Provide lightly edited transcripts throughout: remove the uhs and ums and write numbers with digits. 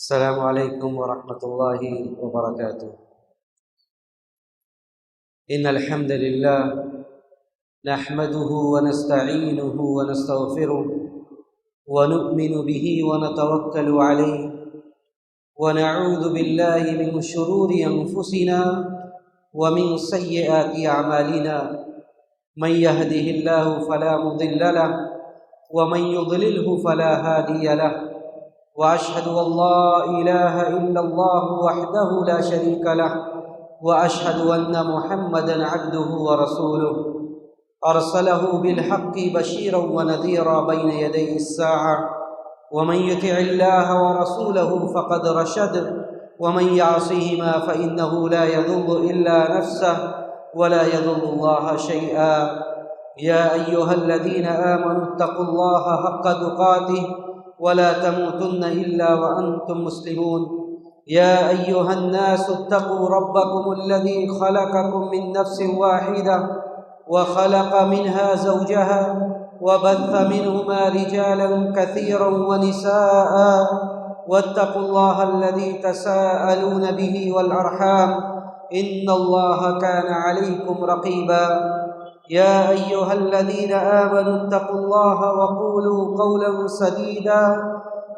السلام عليكم ورحمة الله وبركاته. إن الحمد لله نحمده ونستعينه ونستغفره ونؤمن به ونتوكل عليه ونعوذ بالله من شرور أنفسنا ومن سيئات أعمالنا. من يهده الله فلا مضل له ومن يضلله فلا هادي له، وأشهد أن لا إله إلا الله وحده لا شريك له، وأشهد أن محمدًا عبده ورسوله أرسله بالحق بشيرا ونذيرا بين يدي الساعة. ومن يطع الله ورسوله فقد رشد، ومن يعصهما فإنه لا يضر إلا نفسه ولا يضر الله شيئا. يا أيها الذين آمنوا اتقوا الله حق تقاته ولا تموتن إلا وأنتم مسلمون. يا أيها الناس اتقوا ربكم الذي خلقكم من نفس واحدة وخلق منها زوجها وبث منهما رجالا كثيرا ونساء، واتقوا الله الذي تساءلون به والأرحام إن الله كان عليكم رقيبا. يا أيها الذين آمنوا اتقوا الله وقولوا قولا سديدا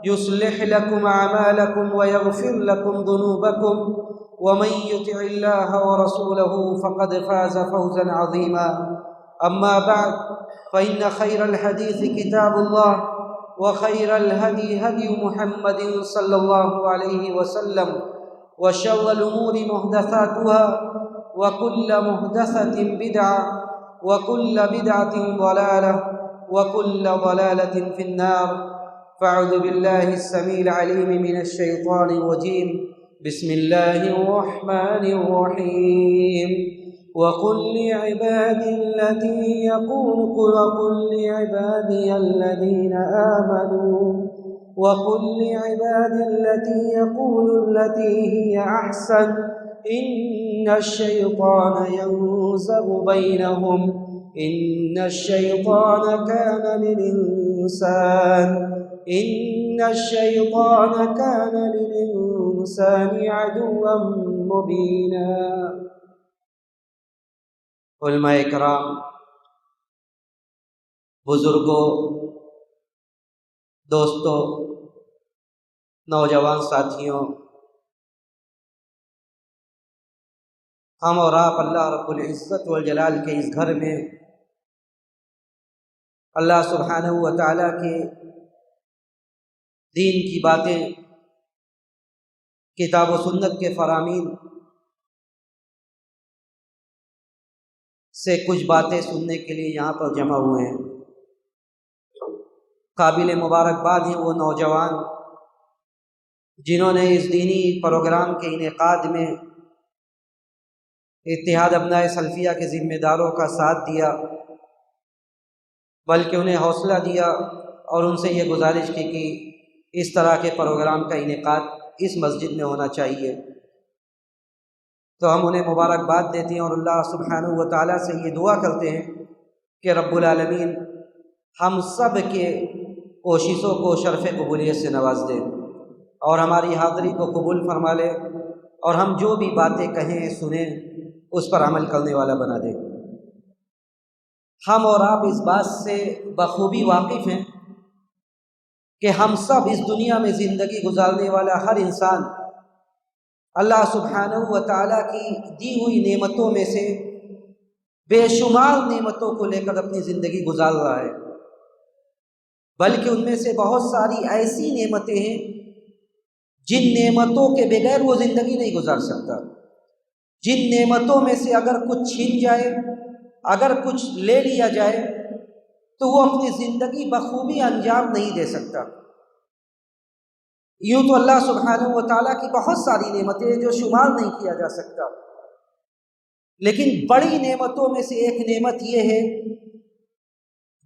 يصلح لكم أعمالكم ويغفر لكم ذنوبكم، ومن يطع الله ورسوله فقد فاز فوزا عظيما. أما بعد، فإن خير الحديث كتاب الله، وخير الهدي هدي محمد صلى الله عليه وسلم، وشر الأمور محدثاتها، وكل محدثة بدعة، وكل بدعة ضلالة، وكل ضلالة في النار. فأعوذ بالله السميع العليم من الشيطان الرجيم. بسم الله الرحمن الرحيم. وقل لعبادي التي يقول التي هي أحسن إن الشيطان ينزغ بينهم إن الشيطان كان للإنسان عدوا مبينا. علماء کرام، بزرگوں، دوستوں، نوجوان ساتھیوں، ہم اور آپ اللہ رب العزت والجلال کے اس گھر میں اللہ سبحانہ و تعالیٰ کے دین کی باتیں، کتاب و سنت کے فرامین سے کچھ باتیں سننے کے لیے یہاں پر جمع ہوئے ہیں۔ قابل مبارکباد ہیں وہ نوجوان جنہوں نے اس دینی پروگرام کے انعقاد میں اتحاد ابنائے سلفیہ کے ذمہ داروں کا ساتھ دیا، بلکہ انہیں حوصلہ دیا اور ان سے یہ گزارش کی کہ اس طرح کے پروگرام کا انعقاد اس مسجد میں ہونا چاہیے۔ تو ہم انہیں مبارکباد دیتے ہیں اور اللہ سبحانہ و تعالیٰ سے یہ دعا کرتے ہیں کہ رب العالمین ہم سب کے کوششوں کو شرف قبولیت سے نواز دے اور ہماری حاضری کو قبول فرما لے، اور ہم جو بھی باتیں کہیں سنیں اس پر عمل کرنے والا بنا دے۔ ہم اور آپ اس بات سے بخوبی واقف ہیں کہ ہم سب اس دنیا میں زندگی گزارنے والا ہر انسان اللہ سبحانہ و تعالیٰ کی دی ہوئی نعمتوں میں سے بے شمار نعمتوں کو لے کر اپنی زندگی گزار رہا ہے، بلکہ ان میں سے بہت ساری ایسی نعمتیں ہیں جن نعمتوں کے بغیر وہ زندگی نہیں گزار سکتا، جن نعمتوں میں سے اگر کچھ چھین جائے، اگر کچھ لے لیا جائے تو وہ اپنی زندگی بخوبی انجام نہیں دے سکتا۔ یوں تو اللہ سبحانہ و تعالیٰ کی بہت ساری نعمتیں ہیں جو شمار نہیں کیا جا سکتا، لیکن بڑی نعمتوں میں سے ایک نعمت یہ ہے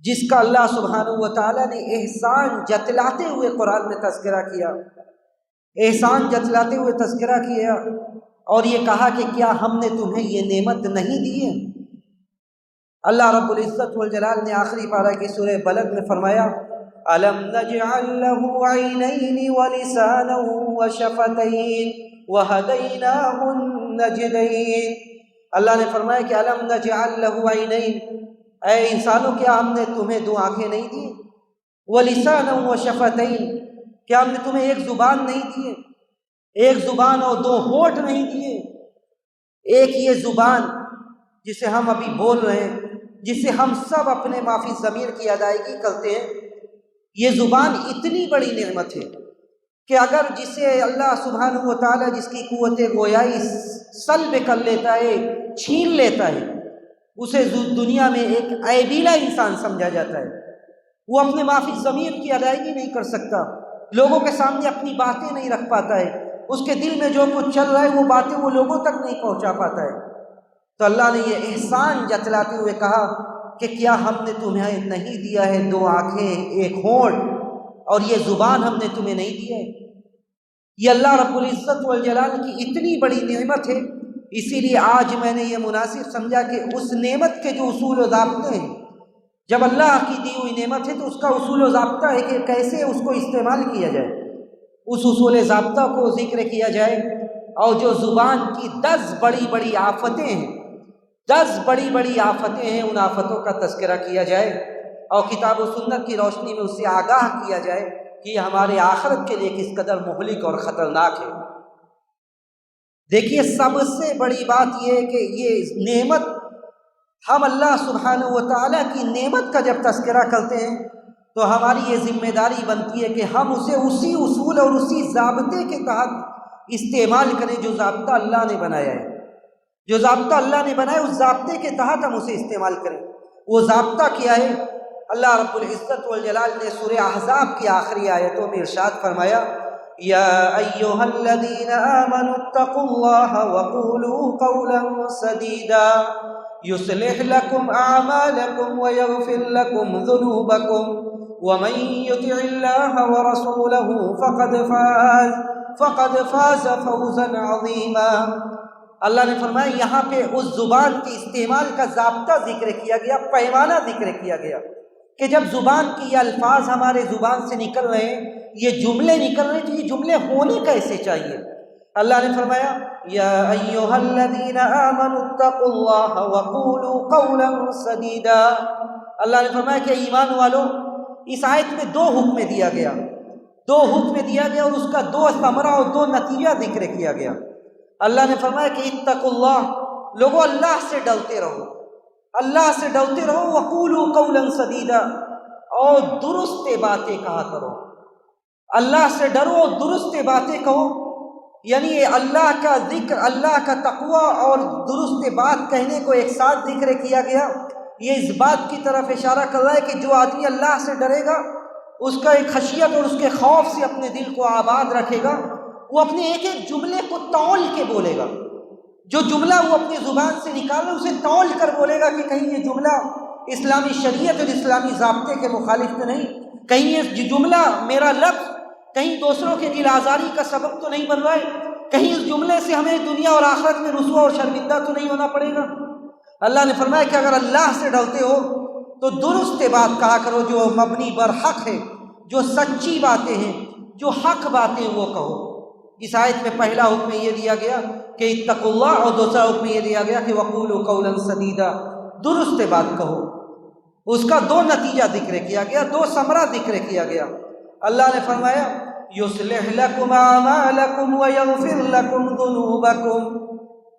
جس کا اللہ سبحانہ و تعالیٰ نے احسان جتلاتے ہوئے قرآن میں تذکرہ کیا، اور یہ کہا کہ کیا ہم نے تمہیں یہ نعمت نہیں دی ہے؟ اللہ رب العزت والجلال نے آخری پارہ کی سورہ بلد میں فرمایا الم نجعل له عینین ولسانا وشفتین وہدیناہ النجدین۔ اللہ نے فرمایا کہ الم نجعل له عینین، اے انسانوں کیا ہم نے تمہیں دو آنکھیں نہیں دی؟ ولسانا وشفتین، کیا ہم نے تمہیں ایک زبان نہیں دیے؟ ایک زبان اور دو ہونٹ نہیں دیے؟ ایک یہ زبان جسے ہم ابھی بول رہے ہیں، جسے ہم سب اپنے معافی ضمیر کی ادائیگی کرتے ہیں، یہ زبان اتنی بڑی نعمت ہے کہ اگر جسے اللہ سبحانہ و تعالیٰ جس کی قوت گویائی سلب کر لیتا ہے، چھین لیتا ہے، اسے دنیا میں ایک عیبیلا انسان سمجھا جاتا ہے۔ وہ اپنے معافی ضمیر کی ادائیگی نہیں کر سکتا، لوگوں کے سامنے اپنی باتیں نہیں رکھ پاتا ہے، اس کے دل میں جو کچھ چل رہا ہے وہ باتیں وہ لوگوں تک نہیں پہنچا پاتا ہے۔ تو اللہ نے یہ احسان جتلاتے ہوئے کہا کہ کیا ہم نے تمہیں نہیں دیا ہے دو آنکھیں، ایک ہونٹ اور یہ زبان ہم نے تمہیں نہیں دی ہے؟ یہ اللہ رب العزت والجلال کی اتنی بڑی نعمت ہے، اسی لیے آج میں نے یہ مناسب سمجھا کہ اس نعمت کے جو اصول و ضابطے ہیں، جب اللہ کی دی ہوئی نعمت ہے تو اس کا اصول و ضابطہ ہے کہ کیسے اس کو استعمال کیا جائے، اس اصول ضابطہ کو ذکر کیا جائے، اور جو زبان کی 10 بڑی بڑی آفتیں ہیں، 10 بڑی بڑی آفتیں ہیں، ان آفتوں کا تذکرہ کیا جائے اور کتاب و سنت کی روشنی میں اس سے آگاہ کیا جائے کہ یہ ہمارے آخرت کے لیے کس قدر مہلک اور خطرناک ہے۔ دیکھیے سب سے بڑی بات یہ ہے کہ یہ نعمت، ہم اللہ سبحانہ و تعالیٰ کی نعمت کا جب تذکرہ کرتے ہیں تو ہماری یہ ذمہ داری بنتی ہے کہ ہم اسے اسی اصول اور اسی ضابطے کے تحت استعمال کریں جو ضابطہ اللہ نے بنایا ہے۔ جو ضابطہ اللہ نے بنایا اس ضابطے کے تحت ہم اسے استعمال کریں۔ وہ ضابطہ کیا ہے؟ اللہ رب العزت والجلال نے سورہ احزاب کی آخری آیتوں میں ارشاد فرمایا، یا ایھا الذین آمنوا اتقوا اللہ وقولوا قولا سدیدا یصلح لکم اعمالکم ویغفر لکم ذنوبکم ومن یطع اللہ ورسولہ فقد فاز فوزا عظیما۔ اللہ نے فرمایا یہاں پہ اس زبان کے استعمال کا ضابطہ ذکر کیا گیا، پیمانہ ذکر کیا گیا کہ جب زبان کی یہ الفاظ ہمارے زبان سے نکل رہے ہیں، یہ جملے نکل رہے ہیں، تو یہ جملے ہونے کیسے چاہیے؟ اللہ نے فرمایا یا ایھا الذین آمنوا اتقوا اللہ وقولوا قولا سدیدا۔ اللہ نے فرمایا کہ ایمان والو، اس آیت میں 2 حکم دیا گیا، 2 حکم دیا گیا اور اس کا 2 ثمرہ اور 2 نتیجہ ذکر کیا گیا۔ اللہ نے فرمایا کہ اتقوا اللہ، لوگوں اللہ سے ڈرتے رہو، اللہ سے ڈرتے رہو، وقولوا قولا سدیدا، اور درست باتیں کہا کرو۔ اللہ سے ڈرو اور درست باتیں کہو، یعنی اللہ کا ذکر، اللہ کا تقوی اور درست بات کہنے کو ایک ساتھ ذکر کیا گیا۔ یہ اس بات کی طرف اشارہ کر رہا ہے کہ جو آدمی اللہ سے ڈرے گا، اس کا ایک خشیت اور اس کے خوف سے اپنے دل کو آباد رکھے گا، وہ اپنے ایک ایک جملے کو تول کے بولے گا۔ جو جملہ وہ اپنی زبان سے نکالے اسے تول کر بولے گا کہ کہیں یہ جملہ اسلامی شریعت اور اسلامی ضابطے کے مخالف تو نہیں، کہیں یہ جملہ، میرا لفظ کہیں دوسروں کے دل آزاری کا سبب تو نہیں بن رہا ہے، کہیں اس جملے سے ہمیں دنیا اور آخرت میں رسوا اور شرمندہ تو نہیں ہونا پڑے گا۔ اللہ نے فرمایا کہ اگر اللہ سے ڈرتے ہو تو درست بات کہا کرو، جو مبنی بر حق ہے، جو سچی باتیں ہیں، جو حق باتیں وہ کہو۔ اس آیت میں پہلا حکم یہ دیا گیا کہ اتقوا اللہ، اور دوسرا حکم یہ دیا گیا کہ وقولوا قولا سدیدا، درست بات کہو۔ اس کا 2 نتیجہ ذکر کیا گیا، 2 ثمرہ ذکر کیا گیا۔ اللہ نے فرمایا یصلح لکم اعمالکم ویغفر لکم ذنوبکم،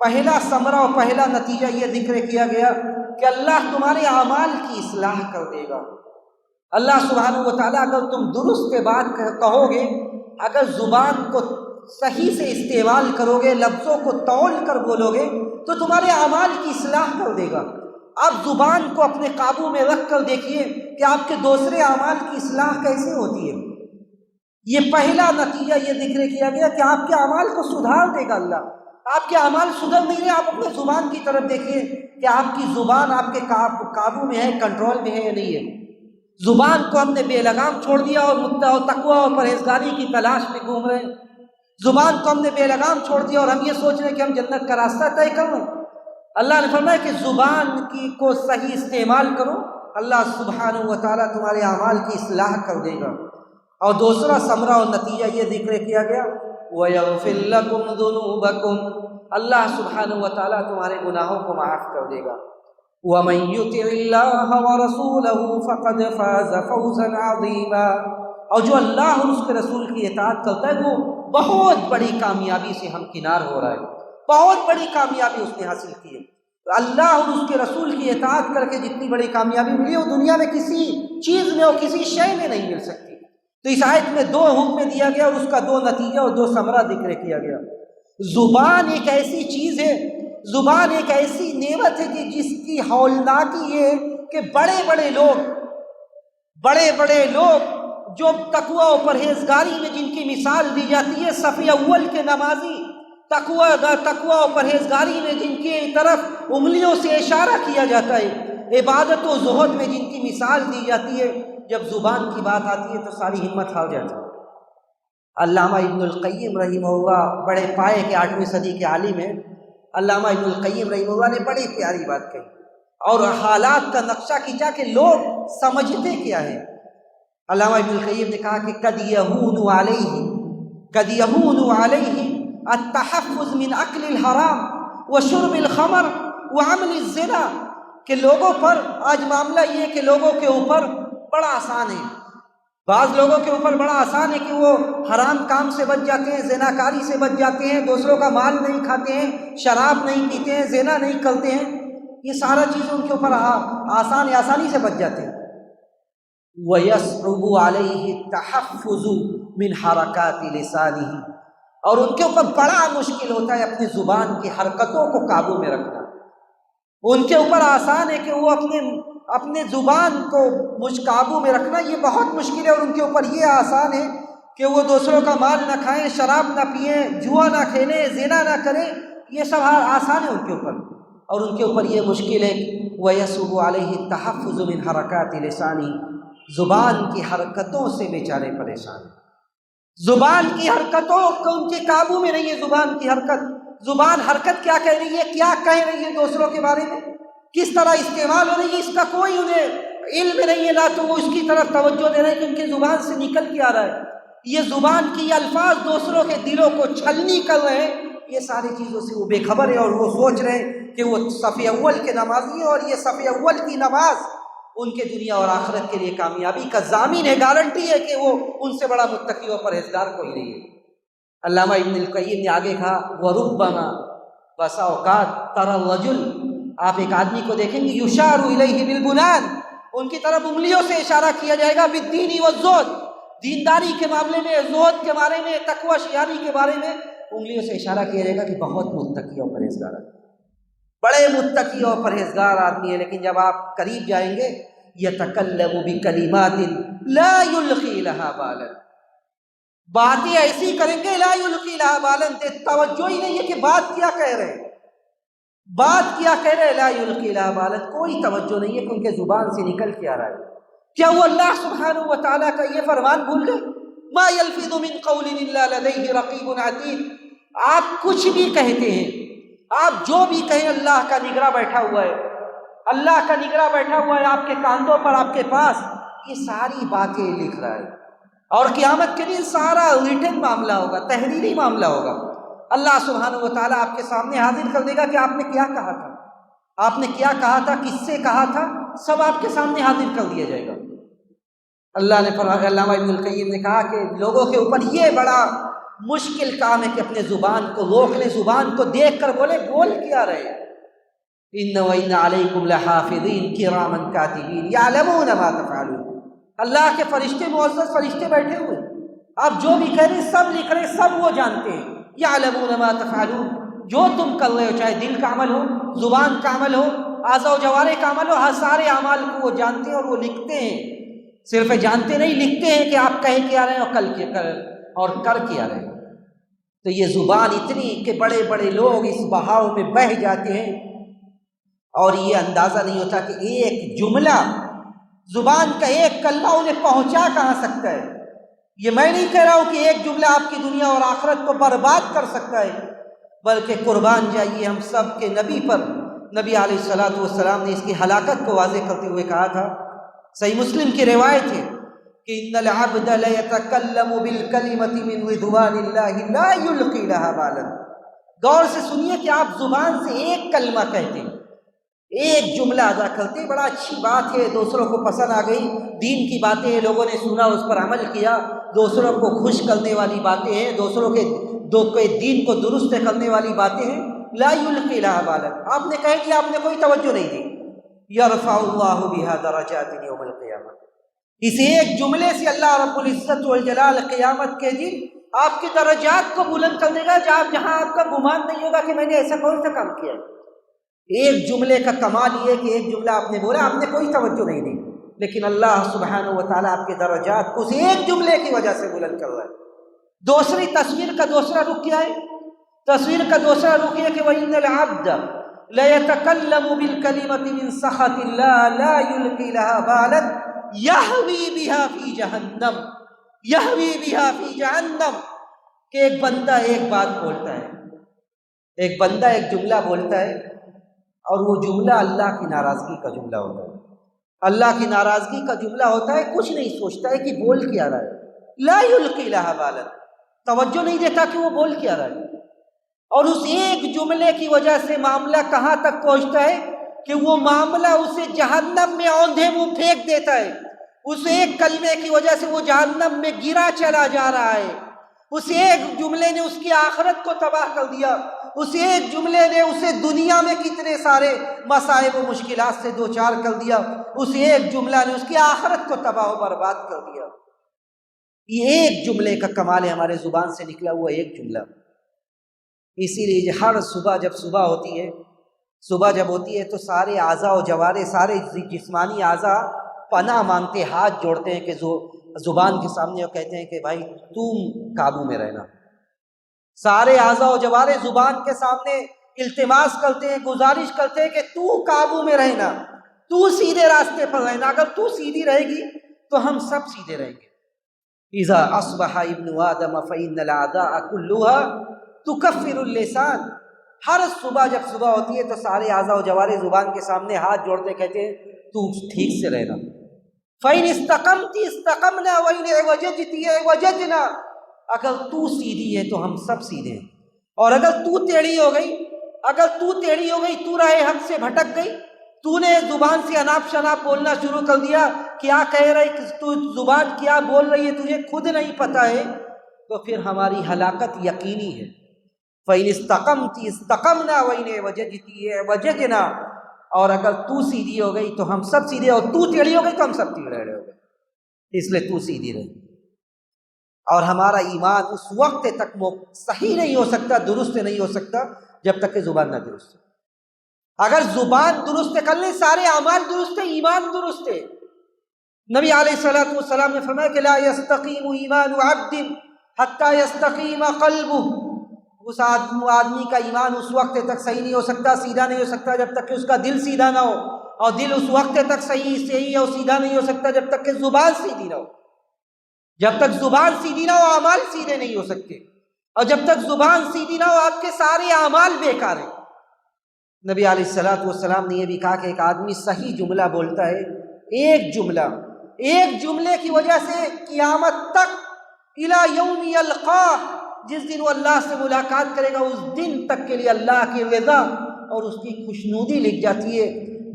پہلا ثمرہ اور پہلا نتیجہ یہ ذکر کیا گیا کہ اللہ تمہارے اعمال کی اصلاح کر دے گا۔ اللہ سبحانہ و تعالیٰ اگر تم درست بات کہو گے، اگر زبان کو صحیح سے استعمال کرو گے، لفظوں کو تول کر بولو گے، تو تمہارے اعمال کی اصلاح کر دے گا۔ آپ زبان کو اپنے قابو میں رکھ کر دیکھیے کہ آپ کے دوسرے اعمال کی اصلاح کیسے ہوتی ہے۔ یہ پہلا نتیجہ یہ ذکر کیا گیا کہ آپ کے اعمال کو سدھار دے گا اللہ۔ آپ کے اعمال سدھر نہیں رہے، آپ اپنے زبان کی طرف دیکھیے کہ آپ کی زبان آپ کے قابو میں ہے، کنٹرول میں ہے یا نہیں ہے۔ زبان کو ہم نے بے لگام چھوڑ دیا اور تقوی اور پرہیزگاری کی تلاش میں گھوم رہے ہیں۔ زبان کو ہم نے بے لگام چھوڑ دیا اور ہم یہ سوچ رہے ہیں کہ ہم جنت کا راستہ طے کر لیں۔ اللہ نے فرمایا کہ زبان کو صحیح استعمال کرو، اللہ سبحانہ و تعالیٰ تمہارے اعمال کی اصلاح کر دے گا۔ اور دوسرا ثمرہ اور نتیجہ یہ ذکر کیا گیا وَيَغْفِرْ لَكُمْ ذُنُوبَكُمْ، اللہ سبحانہ و تعالیٰ تمہارے گناہوں کو معاف کر دے گا۔ وَمَن يُطِعِ اللَّهَ وَرَسُولَهُ فَقَدْ فَازَ فَوْزًا عَظِيمًا، اور جو اللہ اور اس کے رسول کی اطاعت کرتا ہے وہ بہت بڑی کامیابی سے ہمکنار ہو رہا ہے، بہت بڑی کامیابی اس نے حاصل کی ہے۔ اللہ اور اس کے رسول کی اطاعت کر کے جتنی بڑی کامیابی ملی ہے وہ دنیا میں کسی چیز میں اور کسی شے میں نہیں مل سکتی۔ تو اس آیت میں دو حکم دیا گیا اور اس کا دو نتیجہ اور دو ثمرہ ذکر کیا گیا۔ زبان ایک ایسی چیز ہے، زبان ایک ایسی نعمت ہے کہ جس کی ہولناکی یہ ہے کہ بڑے بڑے لوگ جو تقوی و پرہیزگاری میں جن کی مثال دی جاتی ہے، صف اول کے نمازی، تقوی و پرہیزگاری میں جن کی طرف انگلیوں سے اشارہ کیا جاتا ہے، عبادت و زہد میں جن کی مثال دی جاتی ہے، جب زبان کی بات آتی ہے تو ساری ہمت ہار جاتی ہے۔ علامہ ابن القیم رحمہ اللہ بڑے پائے کے 8ویں صدی کے عالم ہیں، علامہ ابن القیم رحمہ اللہ نے بڑی پیاری بات کہی اور حالات کا نقشہ کھینچا کہ لوگ سمجھتے کیا ہے۔ علامہ ابن القیم نے کہا کہ قد یہون علیہ التحفظ من اکل الحرام وشرب الخمر وعمل الزنا، کہ لوگوں پر آج معاملہ یہ ہے کہ لوگوں کے اوپر بڑا آسان ہے، بعض لوگوں کے اوپر بڑا آسان ہے کہ وہ حرام کام سے بچ جاتے ہیں، زناکاری سے بچ جاتے ہیں، دوسروں کا مال نہیں کھاتے ہیں، شراب نہیں پیتے ہیں، زنا نہیں کرتے ہیں، یہ سارا چیزیں ان کے اوپر آسانی سے بچ جاتے ہیں۔ وَيَصْعُبُ عَلَيْهِ التَّحَفُّظُ مِنْ حَرَكَاتِ لِسَانِهِ، اور ان کے اوپر بڑا مشکل ہوتا ہے اپنی زبان کی حرکتوں کو قابو میں رکھنا۔ ان کے اوپر آسان ہے کہ وہ اپنے زبان کو قابو میں رکھنا یہ بہت مشکل ہے، اور ان کے اوپر یہ آسان ہے کہ وہ دوسروں کا مال نہ کھائیں، شراب نہ پئیں، جوا نہ کھیلیں، زنا نہ کریں، یہ سب آسان ہے ان کے اوپر، اور ان کے اوپر یہ مشکل ہے وَيَصُبُ عَلَيْهِ التَّحَفُّظُ مِنْ حَرَكَاتِ لِسَانِهِ، زبان کی حرکتوں سے بیچارے پریشان ہیں، زبان کی حرکتوں کو ان کے قابو میں نہیں ہے۔ زبان حرکت کیا کہہ رہی ہے، کیا کہہ رہی ہے دوسروں کے بارے میں، کس طرح استعمال ہو رہی ہے، اس کا کوئی انہیں علم نہیں ہے، نہ تو وہ اس کی طرف توجہ دے رہے ہیں کہ ان کی زبان سے نکل کے آ رہا ہے۔ یہ زبان کی الفاظ دوسروں کے دلوں کو چھلنی کر رہے ہیں، یہ ساری چیزوں سے وہ بے خبر ہے، اور وہ سوچ رہے ہیں کہ وہ صف اول کے نمازی ہیں، اور یہ صف اول کی نماز ان کے دنیا اور آخرت کے لیے کامیابی کا ضامن ہے، گارنٹی ہے کہ وہ ان سے بڑا متقی اور پرہیزگار کوئی نہیں ہے۔ علامہ ابن القیم نے آگے کہا وَرُبَّمَا، بسا اوقات تَرَى الرَّجُلَ، آپ ایک آدمی کو دیکھیں گے یُشَارُ إِلَيْهِ بِالْبُنَانِ، ان کی طرف انگلیوں سے اشارہ کیا جائے گا، بِالدِّینِ وَالزُّہْدِ، دینداری کے معاملے میں، زہد کے بارے میں، تقوی شیاری کے بارے میں انگلیوں سے اشارہ کیا جائے گا کہ بہت متقی اور پرہیزگار ہے، بڑے متقی اور پرہیزگار آدمی ہے، لیکن جب آپ قریب جائیں گے يَتَكَلَّمُ بِكَلِمَاتٍ لَا يُلْقِي لَهَا بَالًا، باتیں ایسی کریں گے لا يلقي لها بالا، توجہ ہی نہیں ہے کہ بات کیا کہہ رہے ہیں، بات کیا کہہ رہے، لا يلقي لها بالا، کوئی توجہ نہیں ہے کہ ان کے زبان سے نکل کے آ رہا ہے۔ کیا وہ اللہ سبحانہ و تعالیٰ کا یہ فرمان بھول گئے ما يلفظ من قول الا لديه رقیب عتید، آپ کچھ بھی کہتے ہیں، آپ جو بھی کہیں اللہ کا نگراں بیٹھا ہوا ہے، اللہ کا نگراں بیٹھا ہوا ہے آپ کے کاندھوں پر، آپ کے پاس، یہ ساری باتیں لکھ رہا ہے، اور قیامت کے دن سارا ریٹن معاملہ ہوگا، تحریری معاملہ ہوگا، اللہ سبحانہ و تعالیٰ آپ کے سامنے حاضر کر دے گا کہ آپ نے کیا کہا تھا، آپ نے کیا کہا تھا، کس سے کہا تھا، سب آپ کے سامنے حاضر کر دیا جائے گا۔ اللہ نے فرمایا، علامہ ابن القیم نے کہا کہ لوگوں کے اوپر یہ بڑا مشکل کام ہے کہ اپنے زبان کو روک لیں، زبان کو دیکھ کر بولے بول کیا رہے، ان وَإِنَّ عَلَيْكُمْ لَحَافِظِينَ كِرَامًا كَاتِبِينَ يَعْلَمُونَ مَا تَفْعَلُونَ، اللہ کے فرشتے، معزز فرشتے بیٹھے ہوئے، آپ جو بھی کہہ رہے ہیں سب لکھ رہے ہیں، سب وہ جانتے ہیں، يَعْلَمُونَ مَا تَفْعَلُونَ، جو تم کر رہے ہو، چاہے دل کا عمل ہو، زبان کا عمل ہو، اعضاء و جوارح کا عمل ہو، ہر سارے اعمال کو وہ جانتے ہیں اور وہ لکھتے ہیں، صرف جانتے نہیں، لکھتے ہیں کہ آپ کہہ کے آ رہے ہیں اور کر کے آ رہے ہیں۔ تو یہ زبان اتنی کہ بڑے بڑے لوگ اس بہاؤ میں بہہ جاتے ہیں اور یہ اندازہ نہیں ہوتا کہ ایک جملہ، زبان کا ایک کلمہ انہیں پہنچا کہاں سکتا ہے۔ یہ میں نہیں کہہ رہا ہوں کہ ایک جملہ آپ کی دنیا اور آخرت کو برباد کر سکتا ہے، بلکہ قربان جائیے ہم سب کے نبی پر، نبی علیہ الصلوۃ والسلام نے اس کی ہلاکت کو واضح کرتے ہوئے کہا تھا صحیح مسلم کی روایت ہے کہ ان العبد لیتکلم بالکلمۃ من رضوان اللہ لا یلقی لها بالا. غور سے سنیے کہ آپ زبان سے ایک کلمہ کہتے ہیں، ایک جملہ ادا کرتے، بڑا اچھی بات ہے، دوسروں کو پسند آ گئی، دین کی باتیں ہیں، لوگوں نے سنا، اس پر عمل کیا، دوسروں کو خوش کرنے والی باتیں ہیں، دوسروں کے دین کو درست کرنے والی باتیں ہیں. لا یلقی لها بالا، آپ نے کہہ دیا، آپ نے کوئی توجہ نہیں دی. یرفع اللہ بہا درجات یوم القیامہ، اس ایک جملے سے اللہ رب العزت والجلال قیامت کے دن آپ کے درجات کو بلند کر دے گا، جہاں آپ کا گمان نہیں ہوگا کہ میں نے ایسا کون سا کام کیا. ایک جملے کا کمال یہ کہ ایک جملہ آپ نے بولا، آپ نے کوئی توجہ نہیں دی، لیکن اللہ سبحانہ و تعالیٰ آپ کے درجات کو اس ایک جملے کی وجہ سے بلند کر رہا ہے. دوسری تصویر کا دوسرا رخ کیا ہے؟ تصویر کا دوسرا رخ یہ کہ وَإِنَّ الْعَبْدَ لَيَتَكَلَّمُ بِالْكَلِمَةِ مِنْ سَخَطِ اللَّهِ لَا يُلْقِي لَهَا بَالًا يَهْوِي بِهَا فِي جَهَنَّمَ، يَهْوِي بِهَا فِي جَهَنَّمَ، کہ ایک بندہ ایک بات بولتا ہے، ایک بندہ ایک جملہ بولتا ہے، اور وہ جملہ اللہ کی ناراضگی کا جملہ ہوتا ہے. اللہ کی ناراضگی کا جملہ ہوتا ہے، کچھ نہیں سوچتا ہے کہ بول کیا رہا ہے. لا یلقی لها بالا، توجہ نہیں دیتا کہ وہ بول کیا رہا ہے. اور اس ایک جملے کی وجہ سے معاملہ کہاں تک پہنچتا ہے کہ وہ معاملہ اسے جہنم میں اوندھے منہ پھینک دیتا ہے. اس ایک کلمے کی وجہ سے وہ جہنم میں گرا چلا جا رہا ہے. اس ایک جملے نے اس کی آخرت کو تباہ کر دیا. اس ایک جملے نے اسے دنیا میں کتنے سارے مصائب و مشکلات سے دوچار کر دیا. اس ایک جملہ نے اس کی آخرت کو تباہ و برباد کر دیا. یہ ایک جملے کا کمال ہے، ہمارے زبان سے نکلا ہوا ایک جملہ. اسی لیے ہر صبح جب صبح ہوتی ہے تو سارے اعضاء و جوارے، سارے جسمانی اعضاء پناہ مانگتے، ہاتھ جوڑتے ہیں کہ زبان کے سامنے، اور کہتے ہیں کہ بھائی تم قابو میں رہنا. سارے اعضاء و جوارے زبان کے سامنے التماس کرتے ہیں، گزارش کرتے ہیں کہ تو قابو میں رہنا، تو سیدھے راستے پر رہنا. اگر تو سیدھی رہے گی تو ہم سب سیدھے رہیں گے. اذا اصبح ابن آدم فإن الأعداء كلها تكفر اللسان. ہر صبح جب صبح ہوتی ہے تو سارے اعضاء و جوارے زبان کے سامنے ہاتھ جوڑتے کہتے ہیں تو ٹھیک سے رہنا. فإن استقمت استقمنا وإن اعوججت اعوججنا، اگر تو سیدھی ہے تو ہم سب سیدھے ہیں، اور اگر تو ٹیڑھی ہو گئی، تو راہ حق سے بھٹک گئی، تو نے زبان سے اناپ شناپ بولنا شروع کر دیا، کیا کہہ رہی تو زبان کیا بول رہی ہے تجھے خود نہیں پتہ ہے، تو پھر ہماری ہلاکت یقینی ہے. فَإِنِ اسْتَقَمْتِ اسْتَقَمْنَا وَإِنِ اعْوَجَجْتِ اعْوَجَجْنَا، اور اگر تو سیدھی ہو گئی تو ہم سب سیدھے، اور تو ٹیڑھی ہو گئی تو ہم سب ٹیڑھے ہو گئے. اس لیے تو سیدھی رہی. اور ہمارا ایمان اس وقت تک صحیح نہیں ہو سکتا، درست نہیں ہو سکتا جب تک کہ زبان نہ درست ہو. اگر زبان درست کر لیں، سارے اعمال درست ہے، ایمان درست ہے. نبی علیہ الصلوۃ والسلام نے فرمایا کہ لا یستقیم ایمان عبد حتی یستقیم قلبہ. اس آدمی کا ایمان اس وقت تک صحیح نہیں ہو سکتا، سیدھا نہیں ہو سکتا جب تک کہ اس کا دل سیدھا نہ ہو، اور دل اس وقت تک صحیح اور سیدھا نہیں ہو سکتا جب تک کہ زبان سیدھی نہ ہو. جب تک زبان سیدھی نہ ہو اعمال سیدھے نہیں ہو سکتے، اور جب تک زبان سیدھی نہ ہو آپ کے سارے اعمال بیکار ہیں. نبی علیہ الصلوۃ والسلام نے یہ بھی کہا کہ ایک آدمی صحیح جملہ بولتا ہے، ایک جملے کی وجہ سے قیامت تک الی یوم یلقاہ، جس دن وہ اللہ سے ملاقات کرے گا اس دن تک کے لیے اللہ کی رضا اور اس کی خوشنودی لکھ جاتی ہے.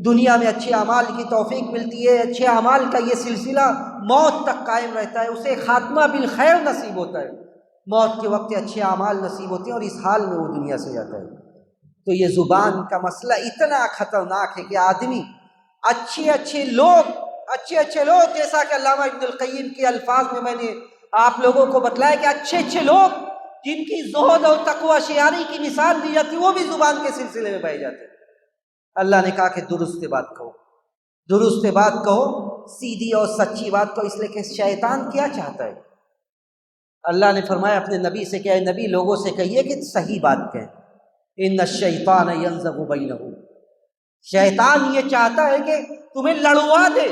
دنیا میں اچھے اعمال کی توفیق ملتی ہے، اچھے اعمال کا یہ سلسلہ موت تک قائم رہتا ہے، اسے خاتمہ بالخیر نصیب ہوتا ہے. موت کے وقت اچھے اعمال نصیب ہوتے ہیں اور اس حال میں وہ دنیا سے جاتا ہے. تو یہ زبان کا مسئلہ اتنا خطرناک ہے کہ آدمی اچھے لوگ جیسا کہ علامہ ابن القیم کے الفاظ میں نے آپ لوگوں کو بتلایا کہ اچھے لوگ جن کی زہد اور تقوی شیاری کی مثال دی جاتی وہ بھی زبان کے سلسلے میں بہہ جاتے ہیں. اللہ نے کہا کہ درست بات کہو، سیدھی اور سچی بات کہو، اس لیے کہ شیطان کیا چاہتا ہے. اللہ نے فرمایا اپنے نبی سے کہ اے نبی لوگوں سے کہیے کہ صحیح بات کہیں. ان الشیطان ینزغ بینہم، شیطان یہ چاہتا ہے کہ تمہیں لڑوا دے.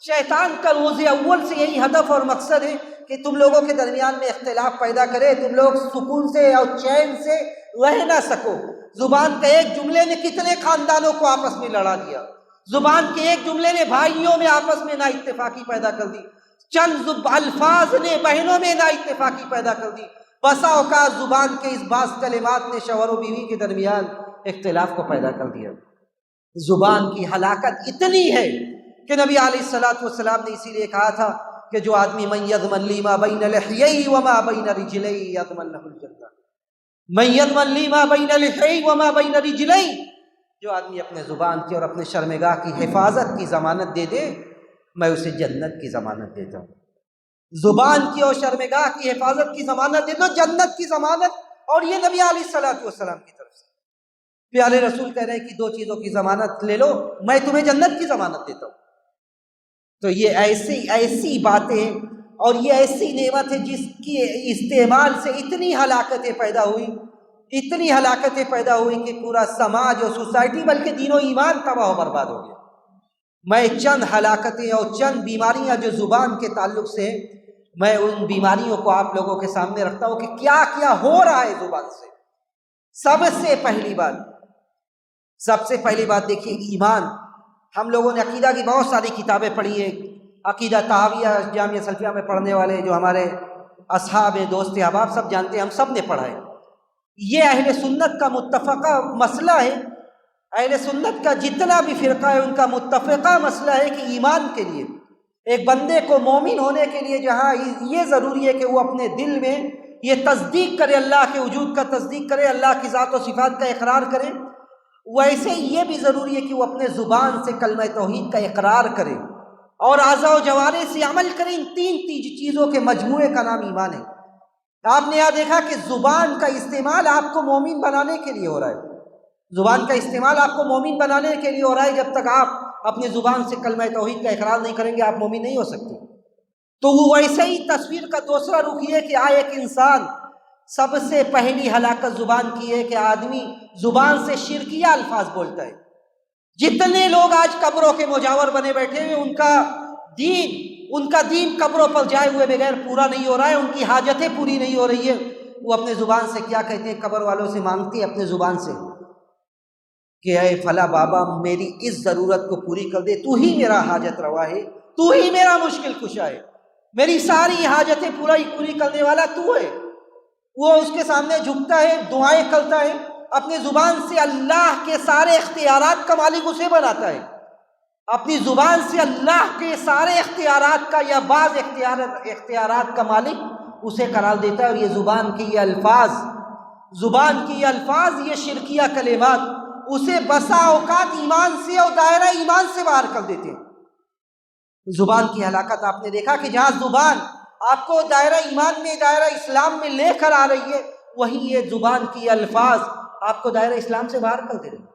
شیطان کا روز اول سے یہی ہدف اور مقصد ہے کہ تم لوگوں کے درمیان میں اختلاف پیدا کرے، تم لوگ سکون سے اور چین سے رہ نہ سکو. زبان کا ایک جملے نے کتنے خاندانوں کو آپس میں لڑا دیا. زبان کے ایک جملے نے بھائیوں میں آپس میں نا اتفاقی پیدا کر دی، چند الفاظ نے بہنوں میں نا اتفاقی پیدا کر دی، بسا اوقات زبان کے اس بعض کلمات نے شوہر و بیوی کے درمیان اختلاف کو پیدا کر دیا۔ زبان کی ہلاکت اتنی ہے کہ نبی علیہ الصلوۃ والسلام نے اسی لیے کہا تھا کہ جو آدمی من یضمن لی ما بین لحیی وما بین رجلی یضمن له الجنہ، من یضمن لی ما بین لحیی وما بین رجلی، جو آدمی اپنے زبان کی اور اپنے شرمگاہ کی حفاظت کی ضمانت دے دے میں اسے جنت کی ضمانت دیتا ہوں۔ زبان کی اور شرمگاہ کی حفاظت کی ضمانت دے دو، جنت کی ضمانت، اور یہ نبی علیہ الصلوۃ والسلام کی طرف سے۔ پیارے رسول کہہ رہے ہیں کہ دو چیزوں کی ضمانت لے لو میں تمہیں جنت کی ضمانت دیتا ہوں۔ تو یہ ایسی باتیں اور یہ ایسی نعمت ہے جس کی استعمال سے اتنی ہلاکتیں پیدا ہوئی کہ پورا سماج اور سوسائٹی بلکہ دین و ایمان تباہ و برباد ہو گیا۔ میں چند ہلاکتیں اور چند بیماریاں جو زبان کے تعلق سے میں ان بیماریوں کو آپ لوگوں کے سامنے رکھتا ہوں کہ کیا کیا ہو رہا ہے زبان سے۔ سب سے پہلی بات دیکھیے ایمان۔ ہم لوگوں نے عقیدہ کی بہت ساری کتابیں پڑھی ہیں، عقیدہ طحاویہ جامعہ سلفیہ میں پڑھنے والے جو ہمارے اصحاب دوست احباب سب جانتے ہیں، ہم سب نے پڑھا ہے۔ یہ اہل سنت کا متفقہ مسئلہ ہے، اہل سنت کا جتنا بھی فرقہ ہے ان کا متفقہ مسئلہ ہے کہ ایمان کے لیے ایک بندے کو مومن ہونے کے لیے جہاں یہ ضروری ہے کہ وہ اپنے دل میں یہ تصدیق کرے، اللہ کے وجود کا تصدیق کرے، اللہ کی ذات و صفات کا اقرار کرے، ویسے یہ بھی ضروری ہے کہ وہ اپنے زبان سے کلمہ توحید کا اقرار کرے اور اعضاء و جوارح سے عمل کرے۔ ان تین چیزوں کے مجموعے کا نام ایمان ہے۔ آپ نے یہاں دیکھا کہ زبان کا استعمال آپ کو مومن بنانے کے لیے ہو رہا ہے، زبان کا استعمال آپ کو مومن بنانے کے لیے ہو رہا ہے۔ جب تک آپ اپنے زبان سے کلمہ توحید کا اقرار نہیں کریں گے آپ مومن نہیں ہو سکتے۔ تو وہ ویسے ہی تصویر کا دوسرا رخ یہ کہ ایک انسان سب سے پہلی ہلاکت زبان کی ہے کہ آدمی زبان سے شرکیہ الفاظ بولتا ہے۔ جتنے لوگ آج قبروں کے مجاور بنے بیٹھے ہیں ان کا دین قبروں پر جائے ہوئے بغیر پورا نہیں ہو رہا ہے، ان کی حاجتیں پوری نہیں ہو رہی ہے۔ وہ اپنے زبان سے کیا کہتے ہیں، قبر والوں سے مانگتے ہیں اپنے زبان سے کہ اے فلاں بابا میری اس ضرورت کو پوری کر دے، تو ہی میرا حاجت روا ہے، تو ہی میرا مشکل کشا ہے، میری ساری حاجتیں پوری کرنے والا تو ہے۔ وہ اس کے سامنے جھکتا ہے، دعائیں کرتا ہے، اپنی زبان سے اللہ کے سارے اختیارات کا مالک اسے بناتا ہے، اپنی زبان سے اللہ کے سارے اختیارات کا یا بعض اختیارات کا مالک اسے قرار دیتا ہے۔ اور یہ زبان کی یہ الفاظ یہ شرکیہ کلمات اسے بسا اوقات ایمان سے اور دائرہ ایمان سے باہر کر دیتے ہیں۔ زبان کی ہلاکت آپ نے دیکھا کہ جہاں زبان آپ کو دائرہ ایمان میں، دائرہ اسلام میں لے کر آ رہی ہے، وہی یہ زبان کی الفاظ آپ کو دائرہ اسلام سے باہر کر دے رہے ہیں۔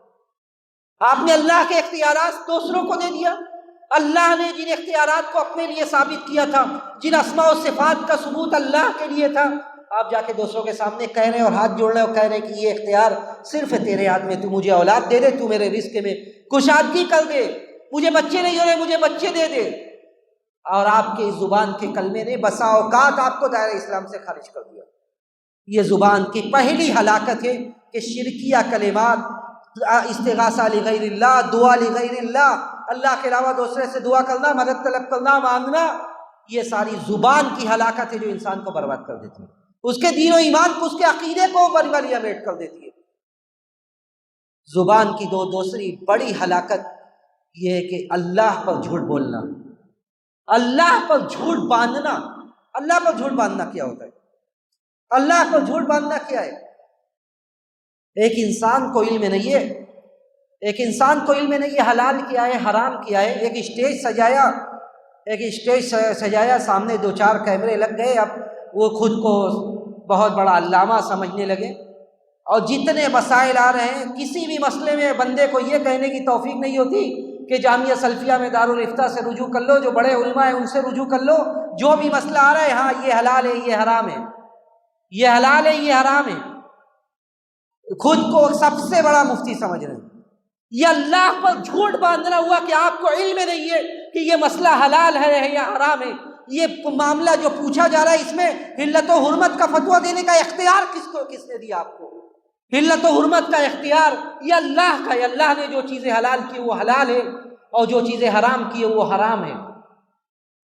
آپ نے اللہ کے اختیارات دوسروں کو دے دیا۔ اللہ نے جن اختیارات کو اپنے لیے ثابت کیا تھا، جن اسماء و صفات کا ثبوت اللہ کے لیے تھا، آپ جا کے دوسروں کے سامنے کہہ رہے ہیں اور ہاتھ جوڑ رہے ہیں اور کہہ رہے ہیں کہ یہ اختیار صرف تیرے ہاتھ میں، تو مجھے اولاد دے دے، تو میرے رزق میں کشادگی کر دے، مجھے بچے نہیں ہو رہے مجھے بچے دے دے۔ اور آپ کے اس زبان کے کلمے نے بسا اوقات آپ کو دائرہ اسلام سے خارج کر دیا۔ یہ زبان کی پہلی ہلاکت ہے کہ شرکیہ کلمات، استغاثہ لغیر اللہ، دعا لغیر اللہ، اللہ کے علاوہ دوسرے سے دعا کرنا، مدد طلب کرنا، مانگنا، یہ ساری زبان کی ہلاکت ہے جو انسان کو برباد کر دیتی ہے، اس کے دین و ایمان کو، اس کے عقیدے کو برباد کر دیتی ہے۔ زبان کی دوسری بڑی ہلاکت یہ ہے کہ اللہ پر جھوٹ بولنا، اللہ پر جھوٹ باندھنا۔ اللہ پر جھوٹ باندھنا کیا ہوتا ہے؟ اللہ پر جھوٹ باندھنا کیا ہے؟ ایک انسان کو علم نہیں ہے حلال کیا ہے حرام کیا ہے، ایک اسٹیج سجایا، سامنے 2-4 کیمرے لگ گئے، اب وہ خود کو بہت بڑا علامہ سمجھنے لگے، اور جتنے مسائل آ رہے ہیں کسی بھی مسئلے میں بندے کو یہ کہنے کی توفیق نہیں ہوتی کہ جامعہ سلفیہ میں دارالافتاء سے رجوع کر لو، جو بڑے علماء ہیں ان سے رجوع کر لو، جو بھی مسئلہ آ رہا ہے ہاں یہ حلال ہے یہ حرام ہے، یہ حلال ہے یہ حرام ہے، خود کو سب سے بڑا مفتی سمجھ رہے ہیں۔ یہ اللہ پر جھوٹ باندھنا ہوا کہ آپ کو علم نہیں ہے کہ یہ مسئلہ حلال ہے یا حرام ہے۔ یہ معاملہ جو پوچھا جا رہا ہے اس میں حلت و حرمت کا فتویٰ دینے کا اختیار کس نے دیا آپ کو؟ حلت و حرمت کا اختیار یہ اللہ کا ہے۔ اللہ نے جو چیزیں حلال کی وہ حلال ہے، اور جو چیزیں حرام کی ہے وہ حرام ہے،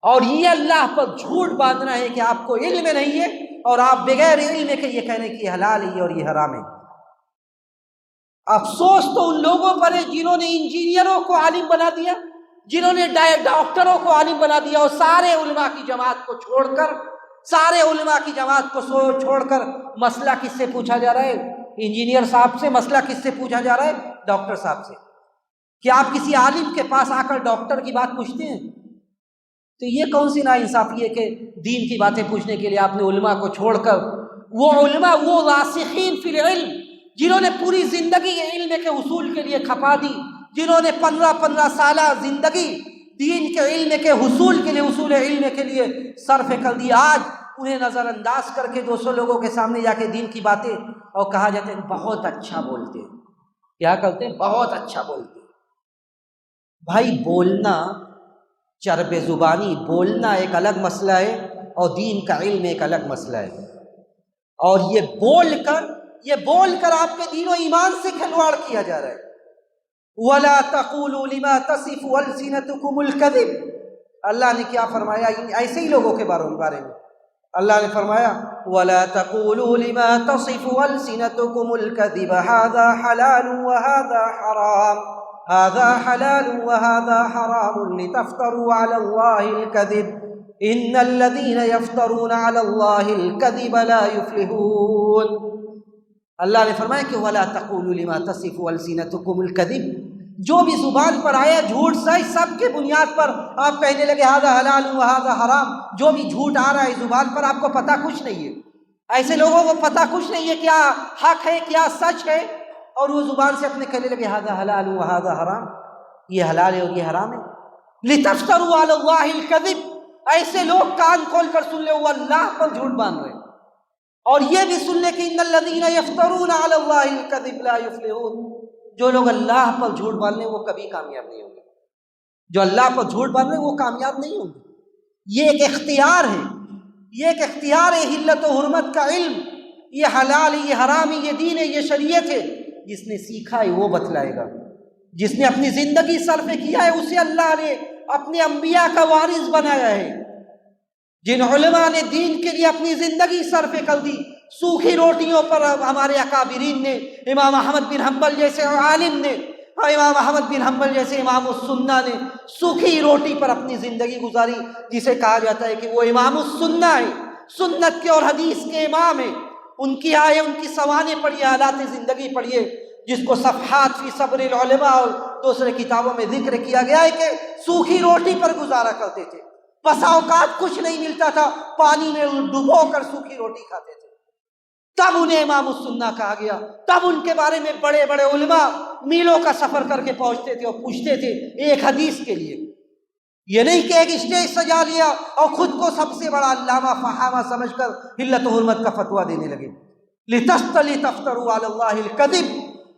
اور یہ اللہ پر جھوٹ باندھنا ہے کہ آپ کو علم نہیں ہے اور آپ بغیر علم کے یہ کہنے کی حلال ہے اور یہ حرام ہے۔ افسوس تو ان لوگوں پر ہے جنہوں نے انجینئروں کو عالم بنا دیا، جنہوں نے ڈاکٹروں کو عالم بنا دیا، اور سارے علماء کی جماعت کو چھوڑ کر مسئلہ کس سے پوچھا جا رہا ہے؟ انجینئر صاحب سے مسئلہ کس سے پوچھا جا رہا ہے؟ ڈاکٹر صاحب سے۔ کیا آپ کسی عالم کے پاس آ کر ڈاکٹر کی بات پوچھتے ہیں؟ تو یہ کون سی ناانصافی ہے کہ دین کی باتیں پوچھنے کے لیے آپ نے علماء کو چھوڑ کر، وہ علماء، وہ راسخین فی العلم جنہوں نے پوری زندگی علم کے حصول کے لیے کھپا دی، جنہوں نے 15 سالہ زندگی دین کے علم کے حصول کے لیے، حصول علم کے لیے صرف کر دی، آج انہیں نظر انداز کر کے 200 لوگوں کے سامنے جا کے دین کی باتیں اور کہا جاتا ہے بہت اچھا بولتے ہیں۔ کیا کرتے ہیں؟ بہت اچھا بولتے ہیں۔ بھائی بولنا، چرب زبانی بولنا ایک الگ مسئلہ ہے اور دین کا علم ایک الگ مسئلہ ہے، اور یہ بول کر آپ کے دین و ایمان سے کھلواڑ کیا جا رہا ہے۔ وَلَا تَقُولُوا لِمَا تَصِفُ أَلْسِنَتُكُمُ الْكَذِبَ، اللہ نے کیا فرمایا ایسے ہی لوگوں کے بارے میں؟ اللہ نے فرمایا وَلَا تَقُولُوا لِمَا تَصِفُ أَلْسِنَتُكُمُ الْكَذِبَ هَذَا حَلَالٌ وَهَذَا حَرَامٌ هذا حلال وهذا حرام لتفتروا على الله الكذب ان الذين يفترون على الله الكذب لا يفلحون۔ اللہ نے فرمایا کہ ولا تقولوا لما تصف السنتكم الكذب، جو بھی زبان پر آیا جھوٹ سب کے بنیاد پر آپ کہنے لگے هذا حلال وهذا حرام۔ جو بھی جھوٹ آ رہا ہے زبان پر آپ کو پتہ کچھ نہیں ہے، ایسے لوگوں کو پتہ کچھ نہیں ہے کیا حق ہے کیا سچ ہے، اور وہ زبان سے اپنے کہنے لگے هذا حلال وهذا حرام، یہ حلال ہے اور یہ حرام ہے۔ لتفتروا علی اللہ الکذب، ایسے لوگ کان کھول کر سن لے وہ اللہ پر جھوٹ باندھ رہے ہیں، اور یہ بھی سن لے کہ ان الذین یفترون علی اللہ الکذب لا یفلحون، جو لوگ اللہ پر جھوٹ باندھ لیں وہ کبھی کامیاب نہیں ہوں گے، جو اللہ پر جھوٹ باندھ لیں وہ کامیاب نہیں ہوں گے۔ یہ ایک اختیار ہے، یہ ایک اختیار ہے، حلت و حرمت کا علم، یہ حلال ہے یہ حرام ہے یہ دین ہے یہ شریعت ہے، جس نے سیکھا ہے وہ بتلائے گا، جس نے اپنی زندگی صرف کیا ہے اسے اللہ نے اپنے انبیاء کا وارث بنایا ہے۔ جن علماء نے دین کے لیے اپنی زندگی صرف کر دی، سوکھی روٹیوں پر ہمارے اکابرین نے، امام احمد بن حنبل جیسے عالم نے، امام احمد بن حنبل جیسے امام السنہ نے سوکھی روٹی پر اپنی زندگی گزاری، جسے کہا جاتا ہے کہ وہ امام السنہ ہے، سنت کے اور حدیث کے امام ہیں۔ ان کی آئے، ان کی سوانح پڑھیے، حالات زندگی پڑھیے، جس کو صفحات فی صبر العلماء اور دوسرے کتابوں میں ذکر کیا گیا ہے کہ سوکھی روٹی پر گزارا کرتے تھے، بسا اوقات کچھ نہیں ملتا تھا، پانی میں ڈبو کر سوکھی روٹی کھاتے تھے، تب انہیں امام السنہ کہا گیا۔ تب ان کے بارے میں بڑے بڑے علماء میلوں کا سفر کر کے پہنچتے تھے اور پوچھتے تھے ایک حدیث کے لیے، یہ نہیں کہ ایک اسٹیج سجا لیا اور خود کو سب سے بڑا علامہ فہامہ سمجھ کر حلت و حرمت کا فتویٰ دینے لگے۔ لِتَفْتَرُوا عَلَى اللَّهِ الْكَذِبَ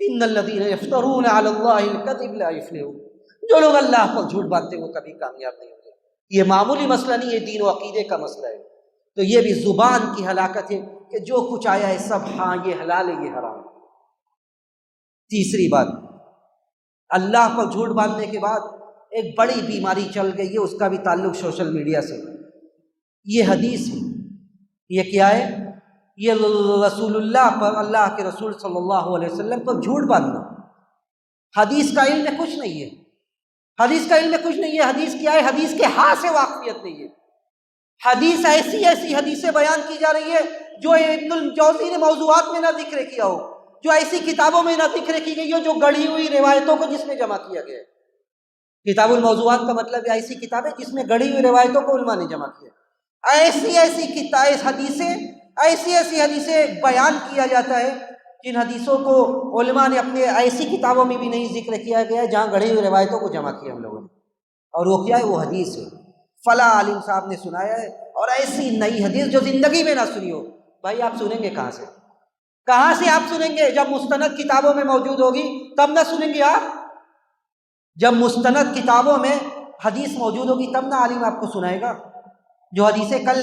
إِنَّ الَّذِينَ يَفْتَرُونَ عَلَى اللَّهِ الْكَذِبَ لَا يُفْلِحُونَ، جو لوگ اللہ پر جھوٹ باندھتے ہیں وہ کبھی کامیاب نہیں ہوتے۔ یہ معمولی مسئلہ نہیں، یہ دین و عقیدے کا مسئلہ ہے۔ تو یہ بھی زبان کی ہلاکت ہے کہ جو کچھ آیا ہے سب ہاں یہ حلال ہے یہ حرام ہے۔ تیسری بات، اللہ پر جھوٹ باندھنے کے بعد ایک بڑی بیماری چل گئی ہے، اس کا بھی تعلق سوشل میڈیا سے۔ یہ حدیث ہے، یہ کیا ہے؟ یہ رسول اللہ پر، اللہ کے رسول صلی اللہ علیہ وسلم پر جھوٹ باندھنا۔ حدیث کا علم میں کچھ نہیں ہے، حدیث کا علم میں کچھ نہیں ہے۔ حدیث کیا ہے؟ حدیث کے ہاں سے واقفیت نہیں ہے۔ حدیث ایسی حدیثیں بیان کی جا رہی ہے جو ابن الجوزی نے موضوعات میں نہ ذکر کیا ہو، جو ایسی کتابوں میں نہ ذکر کی گئی ہو، جو گڑھی ہوئی روایتوں کو جس میں جمع کیا گیا ہے۔ کتاب الموضوعات کا مطلب ہے ایسی کتابیں جس میں گڑھی ہوئی روایتوں کو علماء نے جمع کیا۔ ایسی حدیثیں بیان کیا جاتا ہے جن حدیثوں کو علماء نے اپنے ایسی کتابوں میں بھی نہیں ذکر کیا گیا ہے جہاں گڑھی ہوئی روایتوں کو جمع کیا ہم لوگوں نے، اور وہ کیا ہے؟ وہ حدیث ہے، فلاں عالم صاحب نے سنایا ہے، اور ایسی نئی حدیث جو زندگی میں نہ سنی ہو۔ بھائی آپ سنیں گے کہاں سے؟ کہاں سے آپ سنیں گے؟ جب مستند کتابوں میں موجود ہوگی تب نہ سنیں گے آپ؟ جب مستند کتابوں میں حدیث موجود ہوگی تب نہ عالم آپ کو سنائے گا۔ جو حدیثیں کل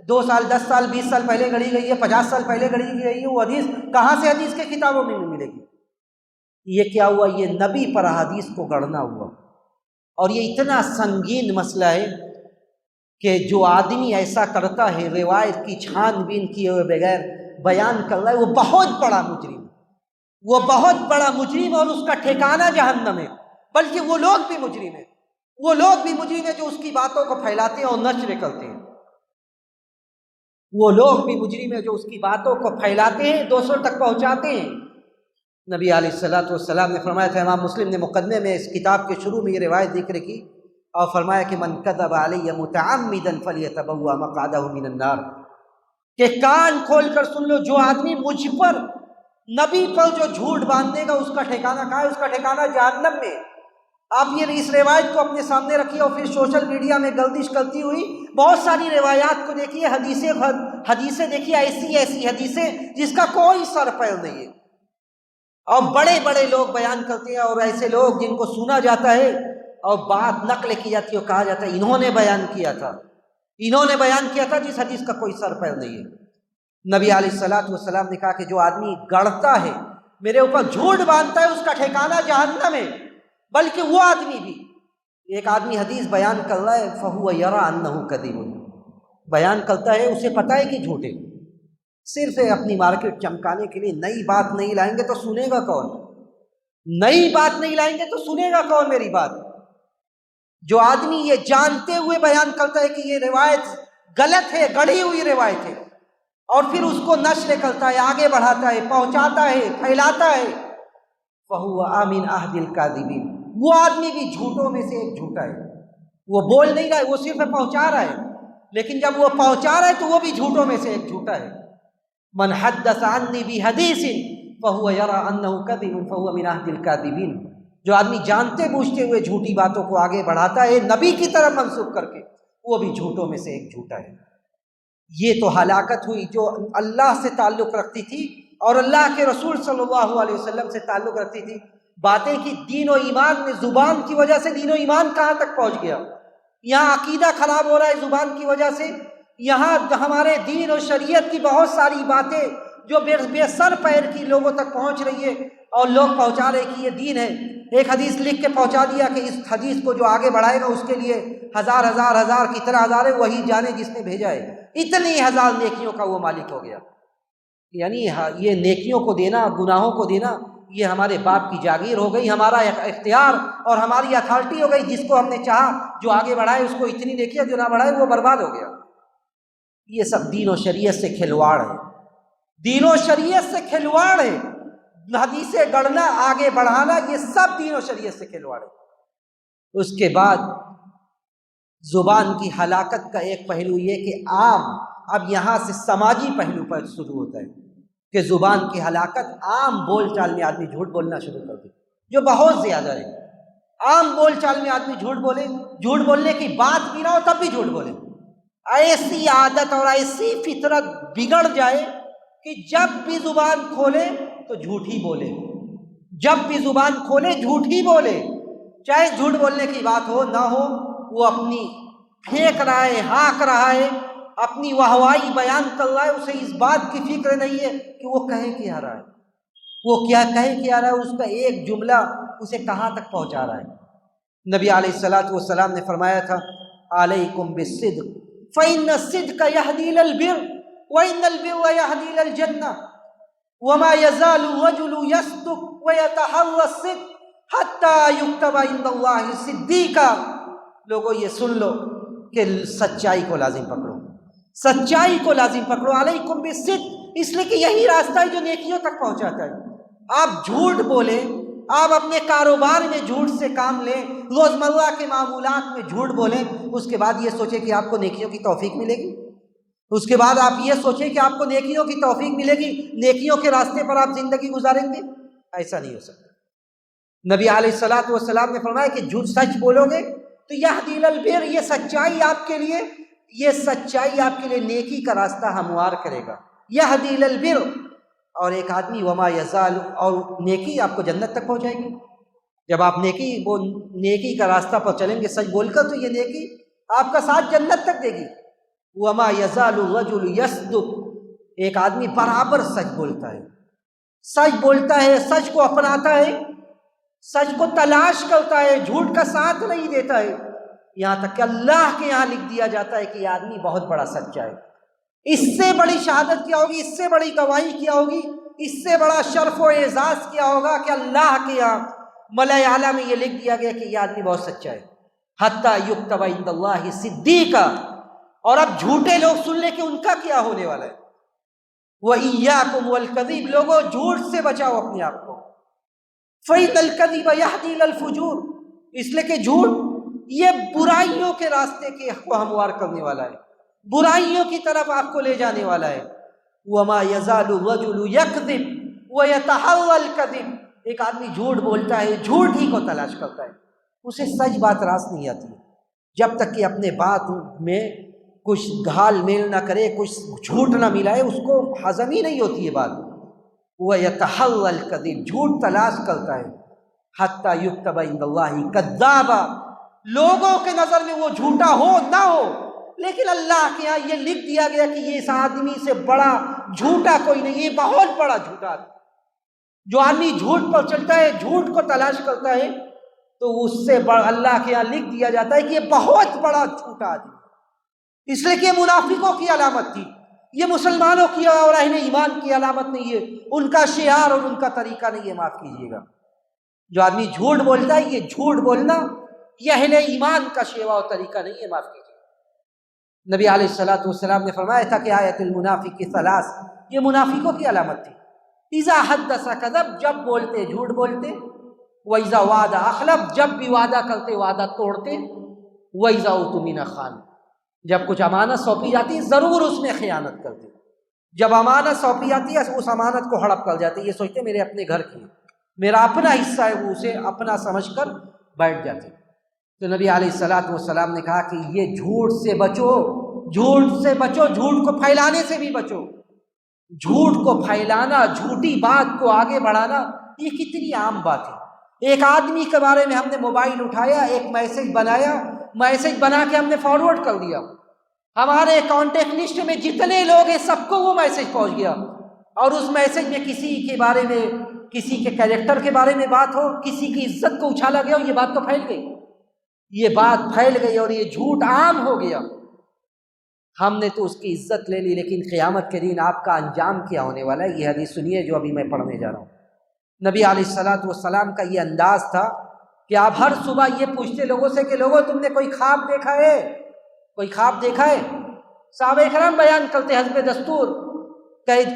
2 سال 10 سال 20 سال پہلے گڑھی گئی ہے، 50 سال پہلے گڑھی گئی ہے، وہ حدیث کہاں سے حدیث کے کتابوں میں ملے گی؟ یہ کیا ہوا؟ یہ نبی پر احادیث کو گڑھنا ہوا، اور یہ اتنا سنگین مسئلہ ہے کہ جو آدمی ایسا کرتا ہے روایت کی چھان بین کیے ہوئے بغیر بیان کر رہا ہے، وہ بہت بڑا مجرم، وہ بہت بڑا مجرم، اور اس کا ٹھکانہ جہنم ہے۔ بلکہ وہ لوگ بھی مجرم ہیں، وہ لوگ بھی مجرم ہیں جو اس کی باتوں کو پھیلاتے ہیں اور نشر کرتے ہیں، وہ لوگ بھی مجرم ہیں جو اس کی باتوں کو پھیلاتے ہیں، دوسروں تک پہنچاتے ہیں۔ نبی علیہ الصلوۃ والسلام نے فرمایا تھا، امام مسلم نے مقدمے میں اس کتاب کے شروع میں یہ روایت ذکر کی اور فرمایا کہ من کذب علی متعمدا فلیتبوأ مقعدہ من النار، کہ کان کھول کر سن لو، جو آدمی مجھ پر، نبی پر جو جھوٹ باندھے گا اس کا ٹھکانہ کہاں ہے؟ اس کا ٹھکانہ جہنم میں۔ آپ یہ اس روایت کو اپنے سامنے رکھیے اور پھر سوشل میڈیا میں گردش کرتی ہوئی بہت ساری روایات کو دیکھیے، حدیثیں دیکھیے، ایسی حدیثیں جس کا کوئی سر پیر نہیں ہے، اور بڑے بڑے لوگ بیان کرتے ہیں، اور ایسے لوگ جن کو سنا جاتا ہے اور بات نقل کی جاتی ہے اور کہا جاتا ہے انہوں نے بیان کیا تھا جس حدیث کا کوئی سر پیر نہیں ہے۔ نبی علیہ الصلوۃ والسلام نے کہا کہ جو آدمی گڑھتا ہے، میرے اوپر جھوٹ باندھتا ہے، اس کا ٹھکانہ جہنم ہے۔ بلکہ وہ آدمی بھی، ایک آدمی حدیث بیان کر رہا ہے، فَهُوَ يَرَىٰ أَنَّهُ كَذِبٌ، بیان کرتا ہے، اسے پتہ ہے کہ جھوٹے، صرف اپنی مارکیٹ چمکانے کے لیے نئی بات نہیں لائیں گے تو سنے گا کون؟ نئی بات نہیں لائیں گے تو سنے گا کون میری بات؟ جو آدمی یہ جانتے ہوئے بیان کرتا ہے کہ یہ روایت غلط ہے، گڑھی ہوئی روایت ہے، اور پھر اس کو نشر کرتا ہے، آگے بڑھاتا ہے، پہنچاتا ہے، پھیلاتا ہے، فَهُوَ مِنْ أَحْدِ الْكَاذِبِينَ، وہ آدمی بھی جھوٹوں میں سے ایک جھوٹا ہے۔ وہ بول نہیں رہا ہے، وہ صرف پہنچا رہا ہے، لیکن جب وہ پہنچا رہا ہے تو وہ بھی جھوٹوں میں سے ایک جھوٹا ہے۔ من حدث عنی بحدیث فهو يرى انه كذب فهو من أحد الكاذبین، جو آدمی جانتے بوجھتے ہوئے جھوٹی باتوں کو آگے بڑھاتا ہے نبی کی طرف منسوب کر کے، وہ بھی جھوٹوں میں سے ایک جھوٹا ہے۔ یہ تو ہلاکت ہوئی جو اللہ سے تعلق رکھتی تھی اور اللہ کے رسول صلی اللہ علیہ وسلم سے تعلق رکھتی تھی، باتیں کی دین و ایمان میں، زبان کی وجہ سے دین و ایمان کہاں تک پہنچ گیا؟ یہاں عقیدہ خراب ہو رہا ہے زبان کی وجہ سے، یہاں ہمارے دین اور شریعت کی بہت ساری باتیں جو بے سر پیر کی لوگوں تک پہنچ رہی ہے، اور لوگ پہنچا رہے کہ یہ دین ہے۔ ایک حدیث لکھ کے پہنچا دیا کہ اس حدیث کو جو آگے بڑھائے گا اس کے لیے ہزار کتنا ہزار ہے وہی جانے جس نے بھیجا ہے، اتنی ہزار نیکیوں کا وہ مالک ہو گیا۔ یعنی یہ نیکیوں کو دینا، گناہوں کو دینا، یہ ہمارے باپ کی جاگیر ہو گئی، ہمارا اختیار اور ہماری اتھارٹی ہو گئی، جس کو ہم نے چاہا جو آگے بڑھائے اس کو اتنی نیکیاں، جو نہ بڑھائے وہ برباد ہو گیا۔ یہ سب دین و شریعت سے کھلواڑ ہے، دین و شریعت سے کھلواڑ ہے، حدیثیں گڑھنا، آگے بڑھانا، یہ سب دین و شریعت سے کھلواڑ ہے۔ اس کے بعد زبان کی ہلاکت کا ایک پہلو یہ کہ عام، اب یہاں سے سماجی پہلو پر شروع ہوتا ہے کہ زبان کی ہلاکت، عام بول چال میں آدمی جھوٹ بولنا شروع کر دے، جو بہت زیادہ ہے۔ عام بول چال میں آدمی جھوٹ بولے، جھوٹ بولنے کی بات بھی نہ ہو تب بھی جھوٹ بولے، ایسی عادت اور ایسی فطرت بگڑ جائے کہ جب بھی زبان کھولے تو جھوٹ ہی بولے، جب بھی زبان کھولے جھوٹ ہی بولے، چاہے جھوٹ بولنے کی بات ہو نہ ہو، وہ اپنی پھینک رہا ہے، ہانک رہا ہے، اپنی واہوائی بیان کر رہا ہے، اسے اس بات کی فکر نہیں ہے کہ وہ کہے کیا رہا ہے، وہ کیا کہے کیا رہا ہے، اس کا ایک جملہ اسے کہاں تک پہنچا رہا ہے۔ نبی علیہ الصلوۃ والسلام نے فرمایا تھا، علیکم بالصدق فإن الصدق يهدي إلى البر وإن البر يهدي إلى الجنة وما يزال الرجل يصدق ويتحرى الصدق حتى يكتب عند الله صديقا۔ لوگوں یہ سن لو کہ سچائی کو لازم پکڑو، سچائی کو لازم پکڑو، علیکم بالصدق، اس لیے کہ یہی راستہ ہے جو نیکیوں تک پہنچاتا ہے۔ آپ جھوٹ بولیں، آپ اپنے کاروبار میں جھوٹ سے کام لیں، روزمرہ کے معمولات میں جھوٹ بولیں، اس کے بعد یہ سوچیں کہ آپ کو نیکیوں کی توفیق ملے گی، اس کے بعد آپ یہ سوچیں کہ آپ کو نیکیوں کی توفیق ملے گی، نیکیوں کے راستے پر آپ زندگی گزاریں گے، ایسا نہیں ہو سکتا۔ نبی علیہ الصلوۃ والسلام نے فرمایا کہ جھوٹ سچ بولو گے تو یہدی الی البر، یہ سچائی آپ کے لیے، یہ سچائی آپ کے لیے نیکی کا راستہ ہموار کرے گا، یہدی الی البر۔ اور ایک آدمی وما یزال، اور نیکی آپ کو جنت تک پہنچائے گی۔ جب آپ نیکی کا راستہ پر چلیں گے سچ بول کر تو یہ نیکی آپ کا ساتھ جنت تک دے گی۔ وما یزال الرجل یصدق، ایک آدمی برابر سچ بولتا ہے، سچ بولتا ہے، سچ کو اپناتا ہے، سچ کو تلاش کرتا ہے، جھوٹ کا ساتھ نہیں دیتا ہے، یہاں تک کہ اللہ کے یہاں لکھ دیا جاتا ہے کہ یہ آدمی بہت بڑا سچا ہے۔ اس سے بڑی شہادت کیا ہوگی، اس سے بڑی گواہی کیا ہوگی، اس سے بڑا شرف و اعزاز کیا ہوگا کہ اللہ کے یہاں ملائے اعلیٰ میں یہ لکھ دیا گیا کہ یہ آدمی بہت سچا ہے۔ حتیٰ یکتب عند اللہ صدیقا، اور اب جھوٹے لوگ سن لے کہ ان کا کیا ہونے والا ہے۔ وَإِيَّاكُمْ وَالْكَذِيبَ، لوگوں جھوٹ سے بچاؤ اپنے آپ کو۔ فَإِنَّ الْكَذِبَ يَهْدِي إِلَى الْفُجُورِ، اس لیے کہ جھوٹ یہ برائیوں کے راستے کو ہموار کرنے والا ہے، برائیوں کی طرف آپ کو لے جانے والا ہے۔ وَمَا يَزَالُ الرَّجُلُ يَكْذِبُ وَيَتَحَرَّى الْكَذِبَ، ایک آدمی جھوٹ بولتا ہے، جھوٹ ہی کو تلاش کرتا ہے، اسے سچ بات راست نہیں آتی جب تک کہ اپنے بات میں کچھ گھال میل نہ کرے، کچھ جھوٹ نہ ملائے، اس کو ہضم ہی نہیں ہوتی ہے بات۔ وَيَتَحَرَّى الْكَذِبَ، جھوٹ تلاش کرتا ہے۔ حَتَّى يُكْتَبَ عِندَ اللَّهِ كَذَّابًا، لوگوں کے نظر میں وہ جھوٹا ہو نہ ہو، لیکن اللہ کے یہاں یہ لکھ دیا گیا کہ یہ اس آدمی سے بڑا جھوٹا کوئی نہیں، یہ بہت بڑا جھوٹا ہے۔ جو آدمی جھوٹ پر چلتا ہے، جھوٹ کو تلاش کرتا ہے، تو اس سے بڑا اللہ کے یہاں لکھ دیا جاتا ہے کہ یہ بہت بڑا جھوٹا آدمی، اس لیے کہ یہ منافقوں کی علامت تھی، یہ مسلمانوں کی اور اہل ایمان کی علامت نہیں ہے، ان کا شعار اور ان کا طریقہ نہیں ہے، معاف کیجیے گا۔ جو آدمی جھوٹ بولتا ہے، یہ جھوٹ بولنا یہ اہل ایمان کا شیوا اور طریقہ نہیں ہے، معاف کیجیے۔ نبی علیہ الصلوۃ والسلام نے فرمایا تھا کہ آیت المنافق ثلاث، یہ منافقوں کی علامت تھی۔ اذا حدث کذب، جب بولتے جھوٹ بولتے، وَإِذَا وعد اخلف، جب بھی وعدہ کرتے وعدہ توڑتے، وَإِذَا اؤْتُمِنَ خان، جب کچھ امانت سونپی جاتی ضرور اس میں خیانت کرتے، جب امانت سونپی جاتی ہے اس امانت کو ہڑپ کر جاتے، یہ سوچتے میرے اپنے گھر کی، میرا اپنا حصہ ہے، وہ اسے اپنا سمجھ کر بیٹھ جاتے۔ تو نبی علیہ الصلوۃ والسلام نے کہا کہ یہ جھوٹ سے بچو، جھوٹ سے بچو، جھوٹ کو پھیلانے سے بھی بچو۔ جھوٹ کو پھیلانا، جھوٹی بات کو آگے بڑھانا، یہ کتنی عام بات ہے۔ ایک آدمی کے بارے میں ہم نے موبائل اٹھایا، ایک میسج بنایا، میسج بنا کے ہم نے فارورڈ کر دیا، ہمارے کانٹیکٹ لسٹ میں جتنے لوگ ہیں سب کو وہ میسج پہنچ گیا، اور اس میسج میں کسی کے بارے میں، کسی کے کیریکٹر کے بارے میں بات ہو، کسی کی عزت کو اچھالا گیا ہو، یہ بات تو پھیل گئی، یہ بات پھیل گئی اور یہ جھوٹ عام ہو گیا۔ ہم نے تو اس کی عزت لے لی، لیکن قیامت کے دن آپ کا انجام کیا ہونے والا ہے، یہ حدیث سنیے جو ابھی میں پڑھنے جا رہا ہوں۔ نبی علیہ الصلوۃ والسلام کا یہ انداز تھا کہ آپ ہر صبح یہ پوچھتے لوگوں سے کہ لوگوں تم نے کوئی خواب دیکھا ہے، کوئی خواب دیکھا ہے؟ صحابہ کرام بیان کرتے حسب دستور،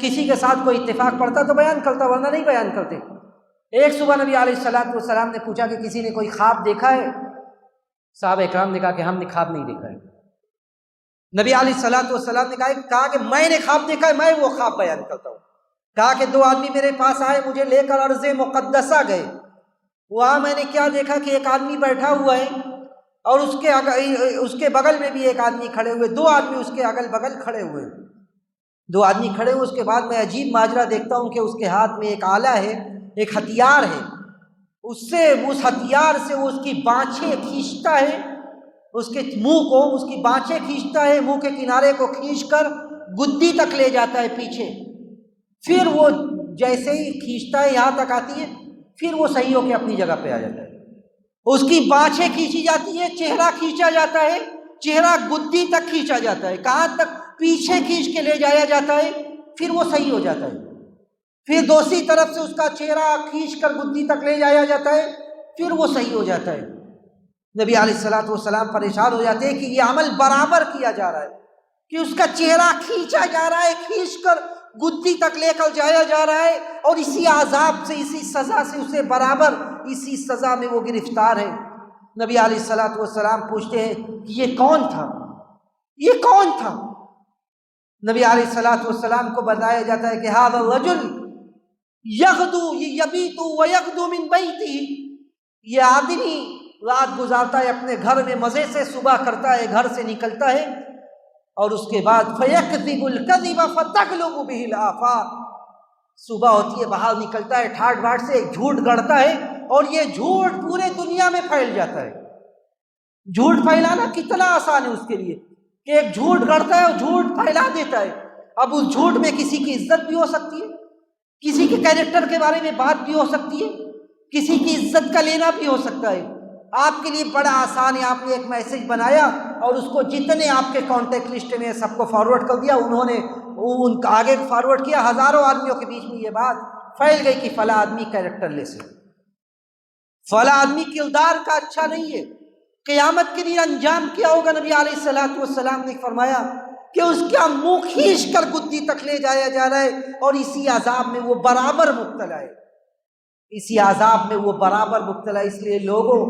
کسی کے ساتھ کوئی اتفاق پڑتا تو بیان کرتا، ورنہ نہیں بیان کرتے۔ ایک صبح نبی علیہ الصلوۃ والسلام نے پوچھا کہ کسی نے کوئی خواب دیکھا ہے؟ صحابہ کرام نے کہا کہ ہم نے خواب نہیں دیکھا ہے۔ نبی علیہ الصلوۃ والسلام نے کہا کہ میں نے خواب دیکھا ہے، میں وہ خواب بیان کرتا ہوں۔ کہا کہ دو آدمی میرے پاس آئے، مجھے لے کر ارض مقدسہ گئے، وہاں میں نے کیا دیکھا کہ ایک آدمی بیٹھا ہوا ہے اور اس کے بغل میں بھی ایک آدمی کھڑے ہوئے، دو آدمی اس کے اگل بغل کھڑے ہوئے، دو آدمی کھڑے ہوئے۔ اس کے بعد میں عجیب ماجرا دیکھتا ہوں کہ اس کے ہاتھ میں ایک آلہ ہے، ایک ہتھیار ہے، اس ہتھیار سے وہ اس کی بانچیں کھینچتا ہے، اس کے منہ کو، اس کی بانچیں کھینچتا ہے، منہ کے کنارے کو کھینچ کر گدی تک لے جاتا ہے پیچھے، پھر وہ جیسے ہی کھینچتا ہے یہاں تک آتی ہے، پھر وہ صحیح ہو کے اپنی جگہ پہ آ جاتا ہے۔ اس کی بانچیں کھینچی جاتی ہے، چہرہ کھینچا جاتا ہے، چہرہ گدی تک کھینچا جاتا ہے، کہاں تک؟ پیچھے کھینچ کے لے جایا جاتا ہے، پھر وہ صحیح ہو جاتا ہے۔ پھر دوسری طرف سے اس کا چہرہ کھینچ کر گدی تک لے جایا جاتا ہے، پھر وہ صحیح ہو جاتا ہے۔ نبی علیہ الصلوۃ والسلام پریشان ہو جاتے ہیں کہ یہ عمل برابر کیا جا رہا ہے، کہ اس کا چہرہ کھینچا جا رہا ہے، کھینچ کر گدی تک لے کر جایا جا رہا ہے، اور اسی عذاب سے، اسی سزا سے اسے برابر اسی سزا میں وہ گرفتار ہے۔ نبی علیہ الصلوۃ والسلام پوچھتے ہیں کہ یہ کون تھا، یہ کون تھا؟ نبی علیہ الصلوۃ والسلام کو بتایا جاتا ہے کہ ھذا الرجل یغدو یبیت ویغدو من بیتہ، یہ آدمی رات گزارتا ہے اپنے گھر میں مزے سے، صبح کرتا ہے، گھر سے نکلتا ہے، اور اس کے بعد فَيَكْذِبُ الْكَذِبَ فَتَغْلُبُ بِهِ الْآفَاقُ، صبح ہوتی ہے باہر نکلتا ہے، ٹھاٹ باٹ سے ایک جھوٹ گڑتا ہے، اور یہ جھوٹ پورے دنیا میں پھیل جاتا ہے۔ جھوٹ پھیلانا کتنا آسان ہے اس کے لیے کہ ایک جھوٹ گڑتا ہے اور جھوٹ پھیلا دیتا ہے۔ اب اس جھوٹ میں کسی کی عزت بھی ہو سکتی ہے، کسی کے کیریکٹر کے بارے میں بات بھی ہو سکتی ہے، کسی کی عزت کا لینا بھی ہو سکتا ہے۔ آپ کے لیے بڑا آسان ہے، آپ نے ایک میسج بنایا اور اس کو جتنے آپ کے کانٹیکٹ لسٹ میں سب کو فارورڈ کر دیا، انہوں نے ان کا آگے فارورڈ کیا، ہزاروں آدمیوں کے بیچ میں یہ بات پھیل گئی کہ فلاں آدمی کیریکٹر لیس ہے، فلاں آدمی کردار کا اچھا نہیں ہے۔ قیامت کے دن انجام کیا ہوگا؟ نبی علیہ الصلوۃ والسلام نے فرمایا کہ اس کا منہ کھینچ کر گدی تک لے جایا جا رہا ہے اور اسی عذاب میں وہ برابر مبتلا ہے، اسی عذاب میں وہ برابر مبتلا ہے۔ اس لیے لوگوں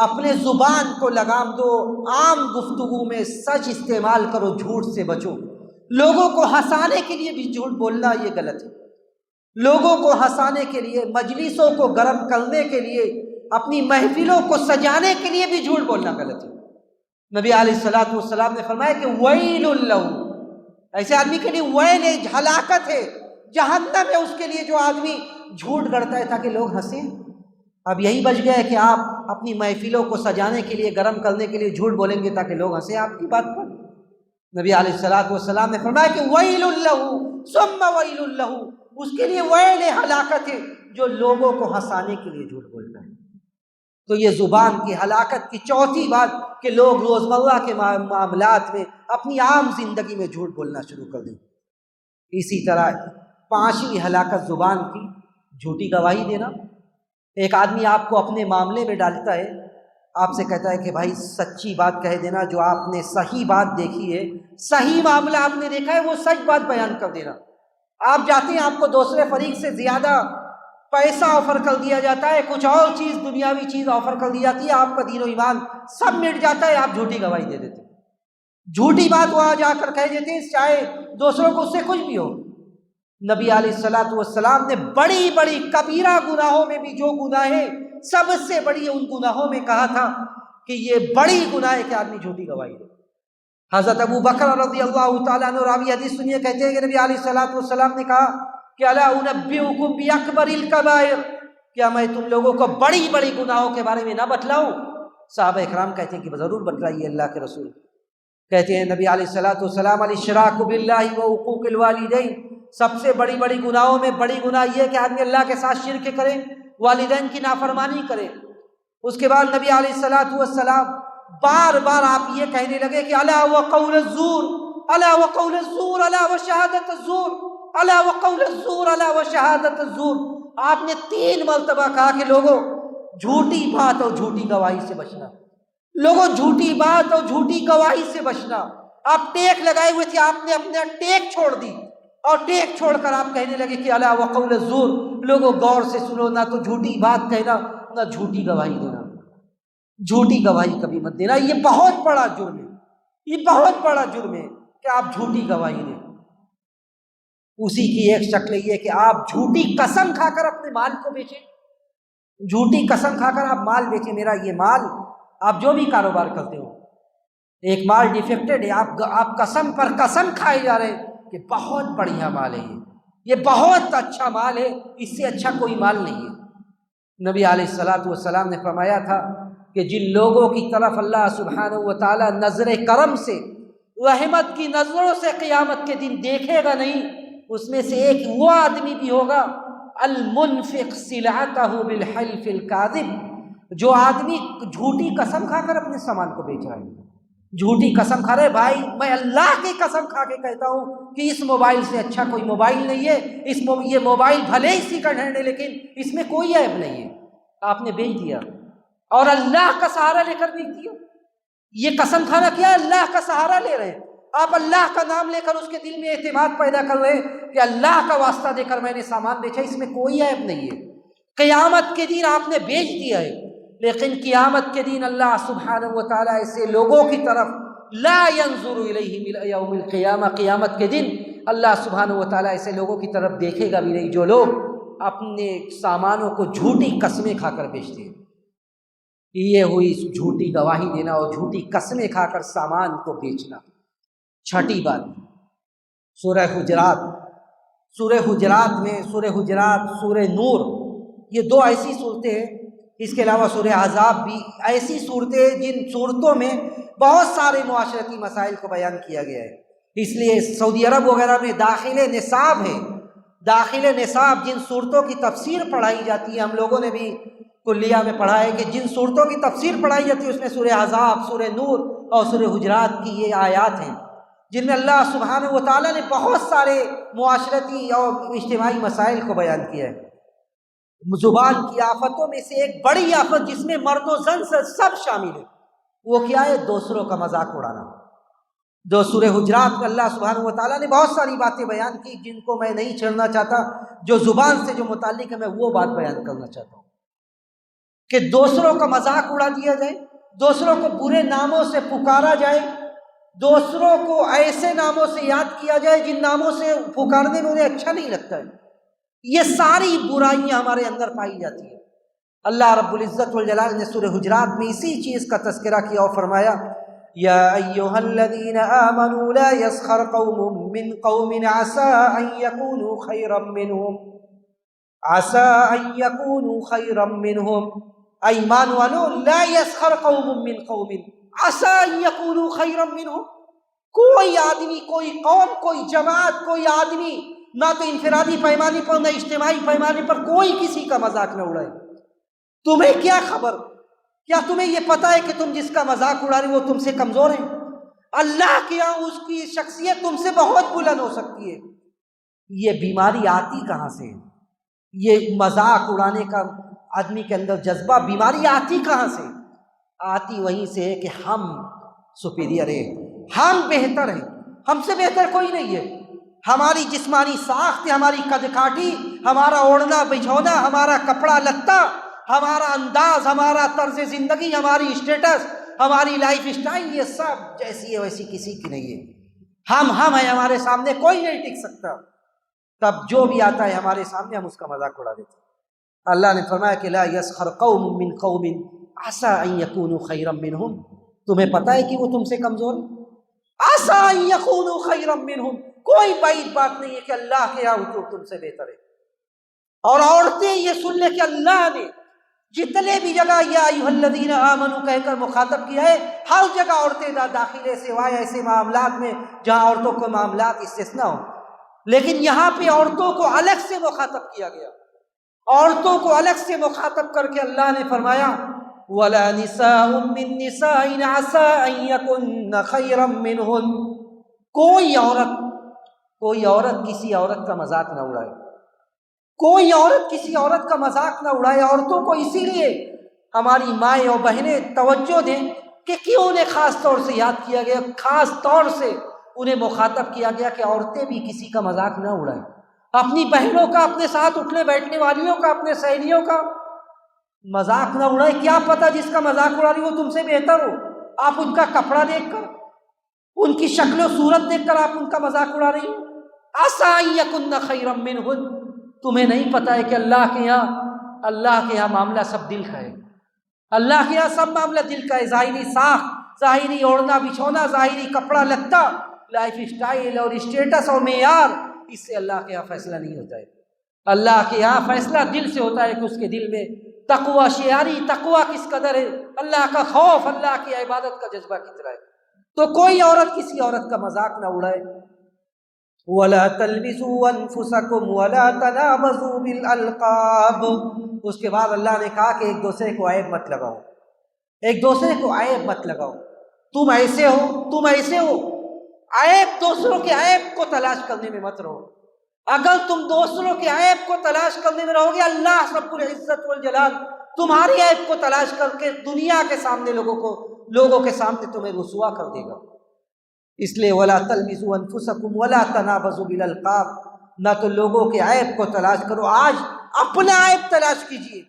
اپنے زبان کو لگام دو، عام گفتگو میں سچ استعمال کرو، جھوٹ سے بچو۔ لوگوں کو ہنسانے کے لیے بھی جھوٹ بولنا یہ غلط ہے، لوگوں کو ہنسانے کے لیے، مجلسوں کو گرم کرنے کے لیے، اپنی محفلوں کو سجانے کے لیے بھی جھوٹ بولنا غلط ہے۔ نبی علیہ الصلوۃ والسلام نے فرمایا کہ ویل لہ، ایسے آدمی کے لیے ویل ہے، ہلاکت ہے، جہنم ہے اس کے لیے جو آدمی جھوٹ گڑتا ہے تاکہ لوگ ہنسیں۔ اب یہی بچ گیا ہے کہ آپ اپنی محفلوں کو سجانے کے لیے، گرم کرنے کے لیے جھوٹ بولیں گے تاکہ لوگ ہنسیں آپ کی بات پر۔ نبی علیہ الصلوۃ والسلام نے فرمایا کہ ویل لہ ثم ویل لہ، اس کے لیے ویل ہے، ہلاکت ہے جو لوگوں کو ہنسانے کے لیے جھوٹ بولتا ہے۔ تو یہ زبان کی ہلاکت کی چوتھی بات کہ لوگ روزمرہ کے معاملات میں، اپنی عام زندگی میں جھوٹ بولنا شروع کر دیں۔ اسی طرح پانچویں ہلاکت زبان کی، جھوٹی گواہی دینا۔ ایک آدمی آپ کو اپنے معاملے میں ڈالتا ہے، آپ سے کہتا ہے کہ بھائی سچی بات کہہ دینا، جو آپ نے صحیح بات دیکھی ہے، صحیح معاملہ آپ نے دیکھا ہے، وہ سچ بات بیان کر دینا۔ آپ جاتے ہیں، آپ کو دوسرے فریق سے زیادہ پیسہ آفر کر دیا جاتا ہے، کچھ اور چیز، دنیاوی چیز آفر کر دی جاتی ہے، آپ کا دین و ایمان سب مٹ جاتا ہے، آپ جھوٹی گواہی دے دیتے ہیں، جھوٹی بات وہاں جا کر کہہ دیتے ہیں، چاہے دوسروں کو اس سے کچھ بھی ہو۔ نبی علیہ الصلوۃ والسلام نے بڑی بڑی کبیرہ گناہوں میں بھی جو گناہ ہے سب سے بڑی ان گناہوں میں کہا تھا کہ یہ بڑی گناہ ہے کہ آدمی جھوٹی گواہی دے۔ حضرت ابو بکر رضی اللہ تعالیٰ عنہ راوی حدیث سنیے، کہتے ہیں کہ نبی علیہ الصلوۃ والسلام نے کہا کہ الا انبئکم باکبر الکبائر، کیا میں تم لوگوں کو بڑی بڑی گناہوں کے بارے میں نہ بتلاؤں؟ صحابہ اکرام کہتے ہیں کہ ضرور بتلائیے اللہ کے رسول۔ کہتے ہیں نبی علیہ الصلوۃ والسلام الاشراک باللہ وعقوق الوالدین، سب سے بڑی بڑی گناہوں میں بڑی گناہ یہ ہے کہ آدمی اللہ کے ساتھ شرک کرے، والدین کی نافرمانی کرے۔ اس کے بعد نبی علیہ الصلوۃ والسلام بار بار آپ یہ کہنے لگے کہ الا وقول الزور، الا وقول الزور، الا وشہادت الزور، الا وقول الزور، الا وشہادت الزور۔ آپ نے 3 مرتبہ کہا کہ لوگوں جھوٹی بات اور جھوٹی گواہی سے بچنا، لوگوں جھوٹی بات اور جھوٹی گواہی سے بچنا۔ آپ ٹیک لگائے ہوئے تھے، آپ نے اپنا ٹیک چھوڑ دی اور ٹیک چھوڑ کر آپ کہنے لگے کہ الا وقول الزور، لوگوں غور سے سنو، نہ تو جھوٹی بات کہنا، نہ جھوٹی گواہی دینا۔ جھوٹی گواہی کبھی مت دینا، یہ بہت بڑا جرم ہے، یہ بہت بڑا جرم ہے کہ آپ جھوٹی گواہی دیں۔ اسی کی ایک شکل یہ ہے کہ آپ جھوٹی قسم کھا کر اپنے مال کو بیچیں، جھوٹی قسم کھا کر آپ مال بیچیں، میرا یہ مال، آپ جو بھی کاروبار کرتے ہو، ایک مال ڈیفیکٹڈ ہے، آپ قسم پر قسم کھائے جا رہے ہیں کہ بہت بڑھیا مال ہے، یہ بہت اچھا مال ہے، اس سے اچھا کوئی مال نہیں ہے۔ نبی علیہ الصلوۃ والسلام نے فرمایا تھا کہ جن لوگوں کی طرف اللہ سبحانہ و تعالی نظر کرم سے، رحمت کی نظروں سے قیامت کے دن دیکھے گا نہیں، اس میں سے ایک وہ آدمی بھی ہوگا المنفق سلعتہ بالحلف الکاذب، جو آدمی جھوٹی قسم کھا کر اپنے سامان کو بیچ رہا ہے، جھوٹی قسم کھا رہے، بھائی میں اللہ کی قسم کھا کے کہتا ہوں کہ اس موبائل سے اچھا کوئی موبائل نہیں ہے، یہ موبائل بھلے ہی سیکنڈ ہینڈ ہے لیکن اس میں کوئی عیب نہیں ہے، آپ نے بیچ دیا اور اللہ کا سہارا لے کر بیچ دیا۔ یہ قسم کھانا کیا ہے؟ اللہ کا سہارا لے رہے ہیں آپ، اللہ کا نام لے کر اس کے دل میں اعتماد پیدا کر رہے ہیں کہ اللہ کا واسطہ دے کر میں نے سامان بیچا، اس میں کوئی عیب نہیں ہے۔ قیامت کے دن آپ نے بیچ دیا ہے، لیکن قیامت کے دن اللہ سبحانہ و تعالیٰ ایسے لوگوں کی طرف لا ينظر الیہم یوم القیامہ، قیامت کے دن اللہ سبحانہ و تعالیٰ ایسے لوگوں کی طرف دیکھے گا بھی نہیں جو لوگ اپنے سامانوں کو جھوٹی قسمیں کھا کر بیچتے ہیں۔ یہ ہوئی جھوٹی گواہی دینا اور جھوٹی قسمیں کھا کر سامان کو بیچنا۔ چھٹی بات، سورہ حجرات، سورہ حجرات میں سورہ حجرات، سورہ نور، یہ 2 ایسی صورتیں ہیں، اس کے علاوہ سورہ احزاب بھی ایسی صورتیں جن صورتوں میں بہت سارے معاشرتی مسائل کو بیان کیا گیا ہے۔ اس لیے سعودی عرب وغیرہ میں داخل نصاب ہے، داخل نصاب جن صورتوں کی تفسیر پڑھائی جاتی ہے، ہم لوگوں نے بھی کلیہ میں پڑھا ہے کہ جن صورتوں کی تفسیر پڑھائی جاتی ہے اس میں سورہ احزاب، سورہ نور اور سورہ حجرات کی یہ آیات ہیں جن میں اللہ سبحانہ و تعالیٰ نے بہت سارے معاشرتی اور اجتماعی مسائل کو بیان کیا ہے۔ زبان کی آفتوں میں سے ایک بڑی آفت جس میں مرد و زن سے سب شامل ہے، وہ کیا ہے؟ دوسروں کا مذاق اڑانا۔ جو سورہ حجرات میں اللہ سبحانہ و تعالیٰ نے بہت ساری باتیں بیان کی جن کو میں نہیں چھیڑنا چاہتا، جو زبان سے جو متعلق ہے میں وہ بات بیان کرنا چاہتا ہوں کہ دوسروں کا مذاق اڑا دیا جائے، دوسروں کو برے ناموں سے پکارا جائے، دوسروں کو ایسے ناموں سے یاد کیا جائے جن ناموں سے پکارنے میں انہیں اچھا نہیں لگتا ہے۔ یہ ساری برائیاں ہمارے اندر پائی جاتی ہیں۔ اللہ رب العزت والجلال نے سورہ حجرات میں اسی چیز کا تذکرہ کیا اور فرمایا یا ایھا الذین آمنوا لا یسخر قوم من قوم عسى ان یکونوا خیرا منہم عسى ان یکونوا خیرا منہم، اے ایمان والو لا یسخر قوم من قوم عسى ان یکونوا خیرا منہم، کوئی آدمی، کوئی قوم، کوئی جماعت، کوئی آدمی نہ تو انفرادی پیمانے پر نہ اجتماعی پیمانے پر کوئی کسی کا مذاق نہ اڑائے۔ تمہیں کیا خبر؟ کیا تمہیں یہ پتہ ہے کہ تم جس کا مذاق اڑا رہے وہ تم سے کمزور ہیں؟ اللہ کے یہاں اس کی شخصیت تم سے بہت بلند ہو سکتی ہے۔ یہ بیماری آتی کہاں سے ہے؟ یہ مذاق اڑانے کا آدمی کے اندر جذبہ، بیماری آتی کہاں سے؟ آتی وہیں سے ہے کہ ہم سپیریئر ہیں، ہم بہتر ہیں، ہم سے بہتر کوئی نہیں ہے۔ ہماری جسمانی ساخت، ہماری قد کاٹھی، ہمارا اوڑھنا بچھونا، ہمارا کپڑا لتا، ہمارا انداز، ہمارا طرز زندگی، ہماری اسٹیٹس، ہماری لائف اسٹائل، یہ سب جیسی ہے ویسی کسی کی نہیں ہے۔ ہم ہیں، ہمارے سامنے کوئی نہیں ٹک سکتا۔ تب جو بھی آتا ہے ہمارے سامنے ہم اس کا مذاق اڑا دیتے ہیں۔ اللہ نے فرمایا کہ لا یسخر قوم من قوم عسى ان یکونوا خیرا منہم، تمہیں پتہ ہے کہ وہ تم سے کمزور ہیں؟ عسى ان یکونوا خیرا منہم، کوئی بعید بات نہیں ہے کہ اللہ کے یہاں حضور تم سے بہتر ہے۔ اور عورتیں یہ سن لے کہ اللہ نے جتنے بھی جگہ یا ایھا الذین آمنوا کہہ کر مخاطب کیا ہے، ہر جگہ عورتیں داخلے سوائے ایسے معاملات میں جہاں عورتوں کو معاملات استثناء ہو، لیکن یہاں پہ عورتوں کو الگ سے مخاطب کیا گیا۔ عورتوں کو الگ سے مخاطب کر کے اللہ نے فرمایا وَلَا نِسَاءٌ مِّن نِّسَاءٍ عَسَىٰ أَن يَكُنَّ خَيْرًا مِّنْهُنَّ، کوئی عورت کسی عورت کا مذاق نہ اڑائے، کوئی عورت کسی عورت کا مذاق نہ اڑائے۔ عورتوں کو اسی لیے ہماری مائیں اور بہنیں توجہ دیں کہ کیوں انہیں خاص طور سے یاد کیا گیا، خاص طور سے انہیں مخاطب کیا گیا کہ عورتیں بھی کسی کا مذاق نہ اڑائیں، اپنی بہنوں کا، اپنے ساتھ اٹھنے بیٹھنے والیوں کا، اپنے سہیلیوں کا مذاق نہ اڑائے۔ کیا پتہ جس کا مذاق اڑا رہی وہ تم سے بہتر ہو، آپ ان کا کپڑا دیکھ کر، ان کی شکل و صورت دیکھ کر آپ ان کا مذاق اڑا رہی ہو۔ عسیٰ ان یکن خیرا منہن، تمہیں نہیں پتہ ہے کہ اللہ کے یہاں معاملہ سب دل کا ہے۔ اللہ کے یہاں سب معاملہ دل کا ہے۔ ظاہری ساخت، ظاہری اوڑھنا بچھونا، ظاہری کپڑا لتا، لائف اسٹائل اور اسٹیٹس اور معیار، اس سے اللہ کے یہاں فیصلہ نہیں ہوتا ہے۔ اللہ کے یہاں فیصلہ دل سے ہوتا ہے کہ اس کے دل میں تقوی شعاری، تقوی کس قدر ہے، اللہ کا خوف، اللہ کی عبادت کا جذبہ کتنا ہے۔ تو کوئی عورت کسی عورت کا مذاق نہ اڑائے۔ وَلَا تَلْبِسُوا أَنفُسَكُمْ وَلَا تَنَابَزُوا بِالْأَلْقَابِ، اس کے بعد اللہ نے کہا کہ ایک دوسرے کو عیب مت لگاؤ، ایک دوسرے کو عیب مت لگاؤ، تم ایسے ہو، تم ایسے ہو۔ عیب، دوسروں کے عیب کو تلاش کرنے میں مت رہو۔ اگر تم دوسروں کے عیب کو تلاش کرنے میں رہو گے، اللہ رب العزت والجلال تمہاری عیب کو تلاش کر کے دنیا کے سامنے لوگوں کے سامنے تمہیں رسوا کر دے گا۔ اس لیے وَلَا تَلْمِزُوا أَنفُسَكُمْ وَلَا تَنَابَزُوا بِالْأَلْقَابِ، نہ تو لوگوں کے عیب کو تلاش کرو، آج اپنا عیب تلاش کیجئے۔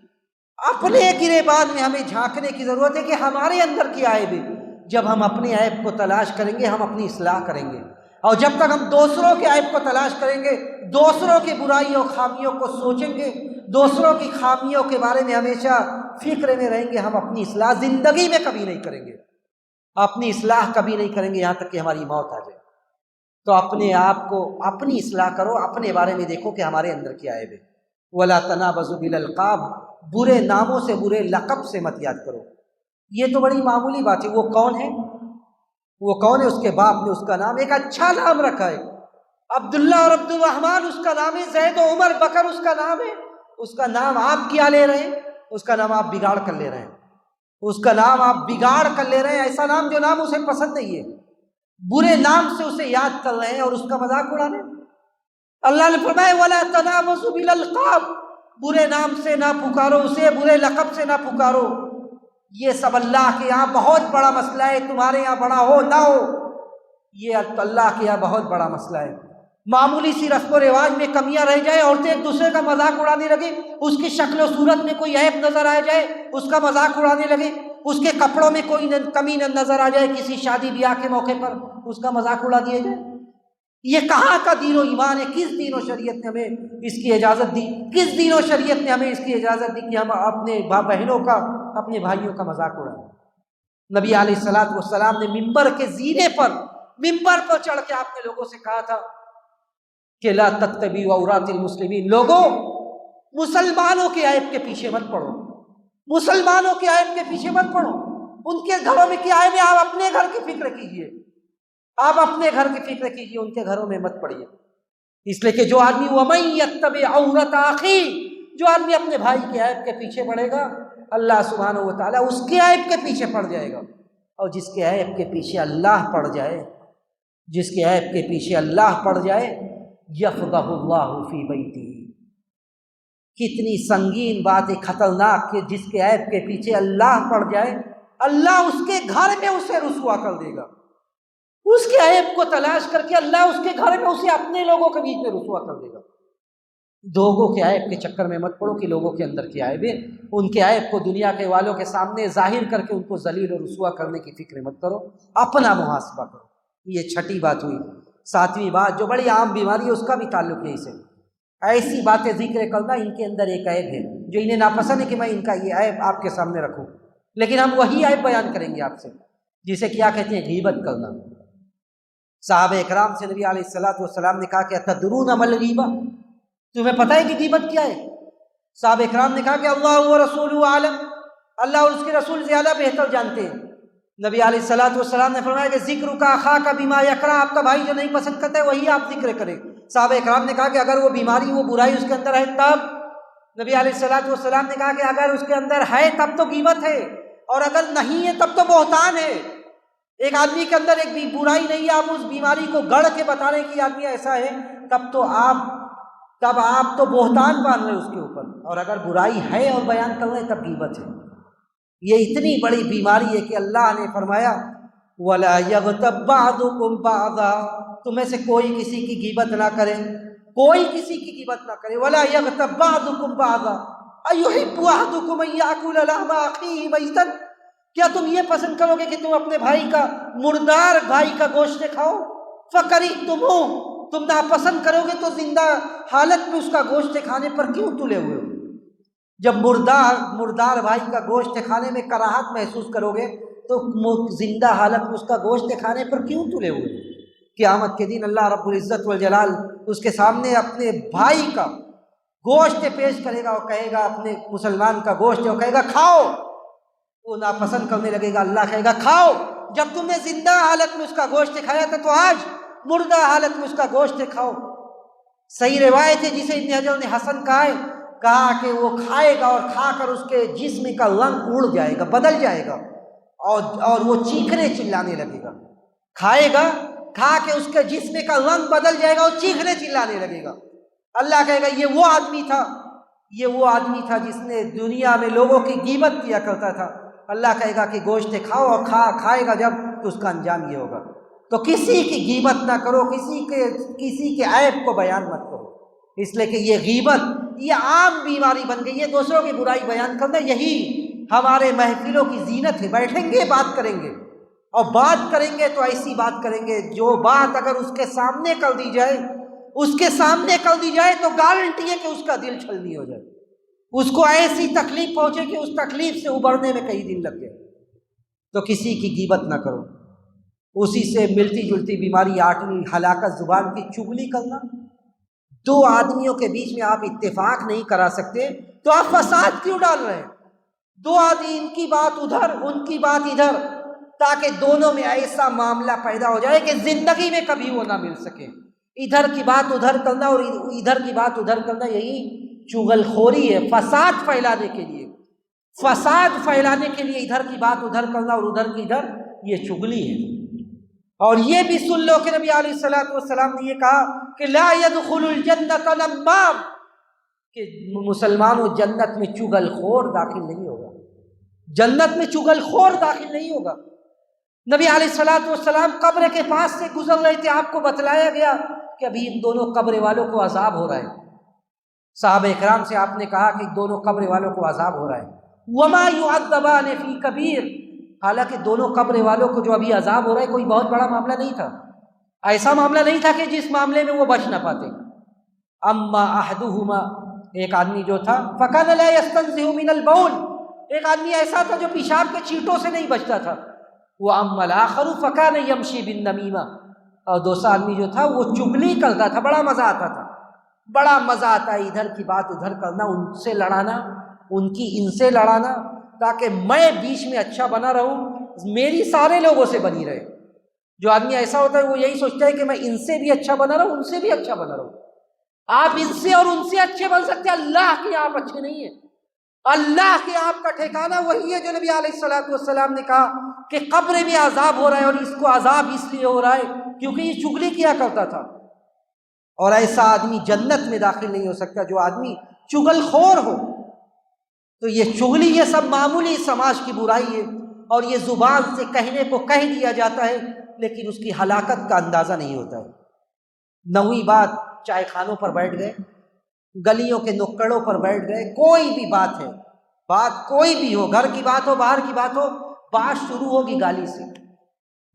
اپنے گریبان میں ہمیں جھانکنے کی ضرورت ہے کہ ہمارے اندر کیا عیب ہے۔ جب ہم اپنے عیب کو تلاش کریں گے ہم اپنی اصلاح کریں گے، اور جب تک ہم دوسروں کے عیب کو تلاش کریں گے، دوسروں کی برائی اور خامیوں کو سوچیں گے، دوسروں کی خامیوں کے بارے میں ہمیشہ فکر میں رہیں گے، ہم اپنی اصلاح زندگی میں کبھی نہیں کریں گے، اپنی اصلاح کبھی نہیں کریں گے یہاں تک کہ ہماری موت آ جائے۔ تو اپنے آپ کو اپنی اصلاح کرو، اپنے بارے میں دیکھو کہ ہمارے اندر کیا عیب ہے۔ وَلَا تَنَابَزُوا بِالْأَلْقَابِ، برے ناموں سے، برے لقب سے مت یاد کرو۔ یہ تو بڑی معمولی بات ہے۔ وہ کون ہے؟ وہ کون ہے؟ اس کے باپ نے اس کا نام، ایک اچھا نام رکھا ہے، عبداللہ اور عبد الرحمن اس کا نام ہے، زید و عمر بکر اس کا نام ہے، اس کا نام آپ کیا لے رہے ہیں؟ اس کا نام آپ بگاڑ کر لے رہے ہیں، اس کا نام آپ بگاڑ کر لے رہے ہیں، ایسا نام جو نام اسے پسند نہیں ہے، برے نام سے اسے یاد کر رہے ہیں اور اس کا مذاق اڑا رہے ہیں۔ اللہ نے فرمایا وَلَا تَنَابَزُوا بِالْأَلْقَابِ، برے نام سے نہ پکارو اسے، برے لقب سے نہ پکارو۔ یہ سب اللہ کے یہاں بہت بڑا مسئلہ ہے، تمہارے یہاں بڑا ہو نہ ہو، یہ اللہ کے یہاں بہت بڑا مسئلہ ہے۔ معمولی سی رسم و رواج میں کمیاں رہ جائے، عورتیں ایک دوسرے کا مذاق اڑانے لگے، اس کی شکل و صورت میں کوئی عیب نظر آ جائے اس کا مذاق اڑانے لگے، اس کے کپڑوں میں کوئی کمی نظر آ جائے کسی شادی بیاہ کے موقع پر اس کا مذاق اڑا دیا جائے، یہ کہاں کا دین و ایمان ہے؟ کس دین و شریعت نے ہمیں اس کی اجازت دی؟ کس دین و شریعت نے ہمیں اس کی اجازت دی کہ ہم اپنے بہنوں کا، اپنے بھائیوں کا مذاق اڑائیں؟ نبی علیہ الصلوۃ والسلام نے ممبر کے زینے پر، ممبر پر چڑھ کے آپ نے لوگوں سے کہا تھا کہ لا تتبعوا عورات المسلمین، لوگوں مسلمانوں کے عیب کے پیچھے مت پڑو، مسلمانوں کے عیب کے پیچھے مت پڑو، ان کے گھروں میں کیا عیب ہے آپ اپنے گھر کی فکر کیجئے، آپ اپنے گھر کی فکر کیجئے، ان کے گھروں میں مت پڑیے۔ اس لیے کہ جو آدمی وَمَن يَتَّبِعْ عَوْرَةَ أَخِيهِ، جو آدمی اپنے بھائی کے عیب کے پیچھے پڑے گا اللہ سبحانہ و تعالیٰ اس کے عیب کے پیچھے پڑ جائے گا، اور جس کے عیب کے پیچھے اللہ پڑ جائے، جس کے عیب کے پیچھے اللہ پڑ جائے یفضح اللہ فی بیتی، کتنی سنگین بات ہے، خطرناک، کہ جس کے عیب کے پیچھے اللہ پڑ جائے اللہ اس کے گھر میں اسے رسوا کر دے گا، اس کے عیب کو تلاش کر کے اللہ اس کے گھر میں اسے اپنے لوگوں کے بیچ میں رسوا کر دے گا۔ لوگوں کے عیب کے چکر میں مت پڑو کہ لوگوں کے اندر کیا عیب ہے، ان کے عیب کو دنیا کے والوں کے سامنے ظاہر کر کے ان کو ذلیل و رسوا کرنے کی فکر مت کرو، اپنا محاسبہ کرو۔ یہ چھٹی بات ہوئی۔ ساتویں بات جو بڑی عام بیماری ہے اس کا بھی تعلق ہے اسے، ایسی باتیں ذکر کرنا ان کے اندر ایک عیب ہے جو انہیں ناپسند ہے کہ میں ان کا یہ عیب آپ کے سامنے رکھوں، لیکن ہم وہی عیب بیان کریں گے آپ سے جسے کیا کہتے ہیں غیبت کرنا۔ صحابہ اکرام سے نبی علیہ الصلوۃ والسلام نے کہا کہ اتدرون ما الغیبہ، تمہیں پتہ ہے کہ غیبت کیا ہے؟ صحابہ اکرام نے کہا کہ اللہ و رسول عالم، اللہ اور اس کے رسول زیادہ بہتر جانتے ہیں۔ نبی علیہ الصلوۃ والسلام نے فرمایا کہ ذکر کا اخاک بما یکرہ، آپ کا بھائی جو نہیں پسند کرتا ہے وہی آپ ذکر کریں۔ صحابہ اکرام نے کہا کہ اگر وہ بیماری، وہ برائی اس کے اندر ہے تب؟ نبی علیہ الصلوۃ والسلام نے کہا کہ اگر اس کے اندر ہے تب تو غیبت ہے، اور اگر نہیں ہے تب تو بہتان ہے۔ ایک آدمی کے اندر ایک بھی برائی نہیں ہے، آپ اس بیماری کو گڑھ کے بتا رہے کہ آدمی ایسا ہے، تب آپ تو بہتان باندھ رہے اس کے اوپر، اور اگر برائی ہے اور بیان کر رہے تب غیبت ہے۔ یہ اتنی بڑی بیماری ہے کہ اللہ نے فرمایا وَلَا يَغْتَبْ بَعْضُكُمْ بَعْضًا، تم میں سے کوئی کسی کی غیبت نہ کرے، کوئی کسی کی غیبت نہ کرے۔ وَلَا يَغْتَبْ بَعْضُكُمْ بَعْضًا أَيُحِبُّ أَحَدُكُمْ أَن يَأْكُلَ لَحْمَ أَخِيهِ مَيْتًا، کیا تم یہ پسند کرو گے کہ تم اپنے بھائی کا، مردار بھائی کا گوشت کھاؤ؟ فَكَرِهْتُمُوهُ، تم ناپسند کرو گے تو زندہ حالت میں اس کا گوشت کھانے پر کیوں تلے ہوئے ہو؟ جب مردار بھائی کا گوشت کھانے میں کراہت محسوس کرو گے تو زندہ حالت میں اس کا گوشت کھانے پر کیوں تلے ہوئے؟ قیامت کے دن اللہ رب العزت والجلال اس کے سامنے اپنے بھائی کا گوشت پیش کرے گا اور کہے گا، اپنے مسلمان کا گوشت، اور کہے گا کھاؤ، وہ ناپسند کرنے لگے گا، اللہ کہے گا کھاؤ، جب تم نے زندہ حالت میں اس کا گوشت کھایا تھا تو آج مردہ حالت میں اس کا گوشت کھاؤ۔ صحیح روایت ہے جسے ابن حجر نے حسن کہا کہ وہ کھائے گا اور کھا کر اس کے جسم کا رنگ اڑ جائے گا، بدل جائے گا، اور وہ چیخنے چلانے لگے گا۔ کھائے گا، کھا کے اس کے جسم کا رنگ بدل جائے گا اور چیخنے چلانے لگے گا۔ اللہ کہے گا یہ وہ آدمی تھا جس نے دنیا میں لوگوں کی غیبت کیا کرتا تھا۔ اللہ کہے گا کہ گوشت کھاؤ، اور کھائے گا جب تو اس کا انجام یہ ہوگا۔ تو کسی کی غیبت نہ کرو، کسی کے عیب کو بیان مت کرو، اس لیے کہ یہ غیبت یہ عام بیماری بن گئی ہے، دوسروں کی برائی بیان کرنا یہی ہمارے محفلوں کی زینت ہے۔ بیٹھیں گے، بات کریں گے، اور بات کریں گے تو ایسی بات کریں گے جو بات اگر اس کے سامنے کر دی جائے تو گارنٹی ہے کہ اس کا دل چھلنی ہو جائے، اس کو ایسی تکلیف پہنچے کہ اس تکلیف سے ابھرنے میں کئی دن لگ جائے۔ تو کسی کی غیبت نہ کرو۔ اسی سے ملتی جلتی بیماری آٹھویں ہلاکت، زبان کی چغلی کرنا۔ دو آدمیوں کے بیچ میں آپ اتفاق نہیں کرا سکتے تو آپ فساد کیوں ڈال رہے ہیں؟ دو آدمی، ان کی بات ادھر، ان کی بات ادھر، تاکہ دونوں میں ایسا معاملہ پیدا ہو جائے کہ زندگی میں کبھی وہ نہ مل سکے۔ ادھر کی بات ادھر کرنا اور ادھر کی بات ادھر کرنا، یہی چغل خوری ہے، فساد پھیلانے کے لیے، فساد پھیلانے کے لیے ادھر کی بات ادھر کرنا اور ادھر کی ادھر، یہ چغلی ہے۔ اور یہ بھی سن لو کہ نبی علیہ الصلوۃ والسلام نے یہ کہا کہ لا يدخل الجنۃ نمام، کہ مسلمانوں جنت میں چغل خور داخل نہیں ہوگا، جنت میں چغل خور داخل نہیں ہوگا۔ نبی علیہ الصلوۃ والسلام قبر کے پاس سے گزر رہے تھے، آپ کو بتلایا گیا کہ ابھی ان دونوں قبر والوں کو عذاب ہو رہا ہے۔ صحابہ اکرام سے آپ نے کہا کہ دونوں قبر والوں کو عذاب ہو رہا ہے۔ وما يعذبان فی کبیر، حالانکہ دونوں قبر والوں کو جو ابھی عذاب ہو رہا ہے کوئی بہت بڑا معاملہ نہیں تھا، ایسا معاملہ نہیں تھا کہ جس معاملے میں وہ بچ نہ پاتے۔ اما احدہما، ایک آدمی جو تھا، فکان لا یستنزہ من البول، ایک آدمی ایسا تھا جو پیشاب کے چیٹوں سے نہیں بچتا تھا۔ وہ اما الاخر فکان یمشی بالنمیمہ، اور دوسرا آدمی جو تھا وہ چغلی کرتا تھا، بڑا مزہ آتا تھا، بڑا مزہ آتا ہے ادھر کی بات ادھر کرنا، ان سے لڑانا، ان کی ان سے لڑانا، تاکہ میں بیچ میں اچھا بنا رہوں، میری سارے لوگوں سے بنی رہے۔ جو آدمی ایسا ہوتا ہے وہ یہی سوچتا ہے کہ میں ان سے بھی اچھا بنا رہوں، ان سے بھی اچھا بنا رہوں۔ آپ ان سے اور ان سے اچھے بن سکتے، اللہ کے آپ اچھے نہیں ہیں۔ اللہ کے آپ کا ٹھکانہ وہی ہے جو نبی علیہ الصلوۃ والسلام نے کہا کہ قبر میں عذاب ہو رہا ہے، اور اس کو عذاب اس لیے ہو رہا ہے کیونکہ یہ چغلی کیا کرتا تھا۔ اور ایسا آدمی جنت میں داخل نہیں ہو سکتا جو آدمی چغل خور ہو۔ تو یہ چغلی، یہ سب معمولی سماج کی برائی ہے، اور یہ زبان سے کہنے کو کہہ دیا جاتا ہے لیکن اس کی ہلاکت کا اندازہ نہیں ہوتا ہے۔ نویں بات، چائے خانوں پر بیٹھ گئے، گلیوں کے نکڑوں پر بیٹھ گئے، کوئی بھی بات ہے، بات کوئی بھی ہو، گھر کی بات ہو، باہر کی بات ہو، بات شروع ہوگی گالی سے،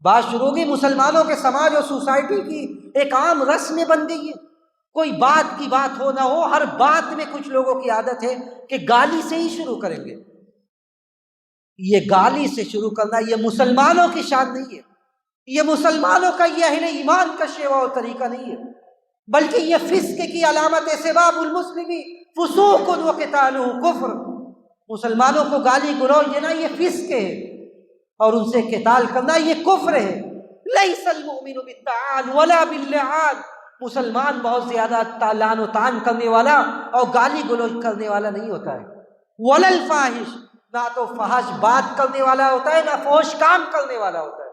بات شروع ہوگی۔ مسلمانوں کے سماج اور سوسائٹی کی ایک عام رسم بن گئی ہے، کوئی بات کی بات ہو نہ ہو، ہر بات میں کچھ لوگوں کی عادت ہے کہ گالی سے ہی شروع کریں گے۔ یہ گالی سے شروع کرنا یہ مسلمانوں کی شان نہیں ہے، یہ مسلمانوں کا، یہ اہل ایمان کا شیوا اور طریقہ نہیں ہے، بلکہ یہ فسق کی علامت ہے۔ سباب المسلم فسوق وقتالہ کفر، مسلمانوں کو گالی گلوچ دینا یہ فسق ہے، اور ان سے قتال کرنا یہ کفر ہے۔ لیس المؤمن بالطعان ولا باللعان، مسلمان بہت زیادہ لعن و طعن کرنے والا اور گالی گلوچ کرنے والا نہیں ہوتا ہے۔ ولا الفاحش، نہ تو فحش بات کرنے والا ہوتا ہے، نہ فحش کام کرنے والا ہوتا ہے۔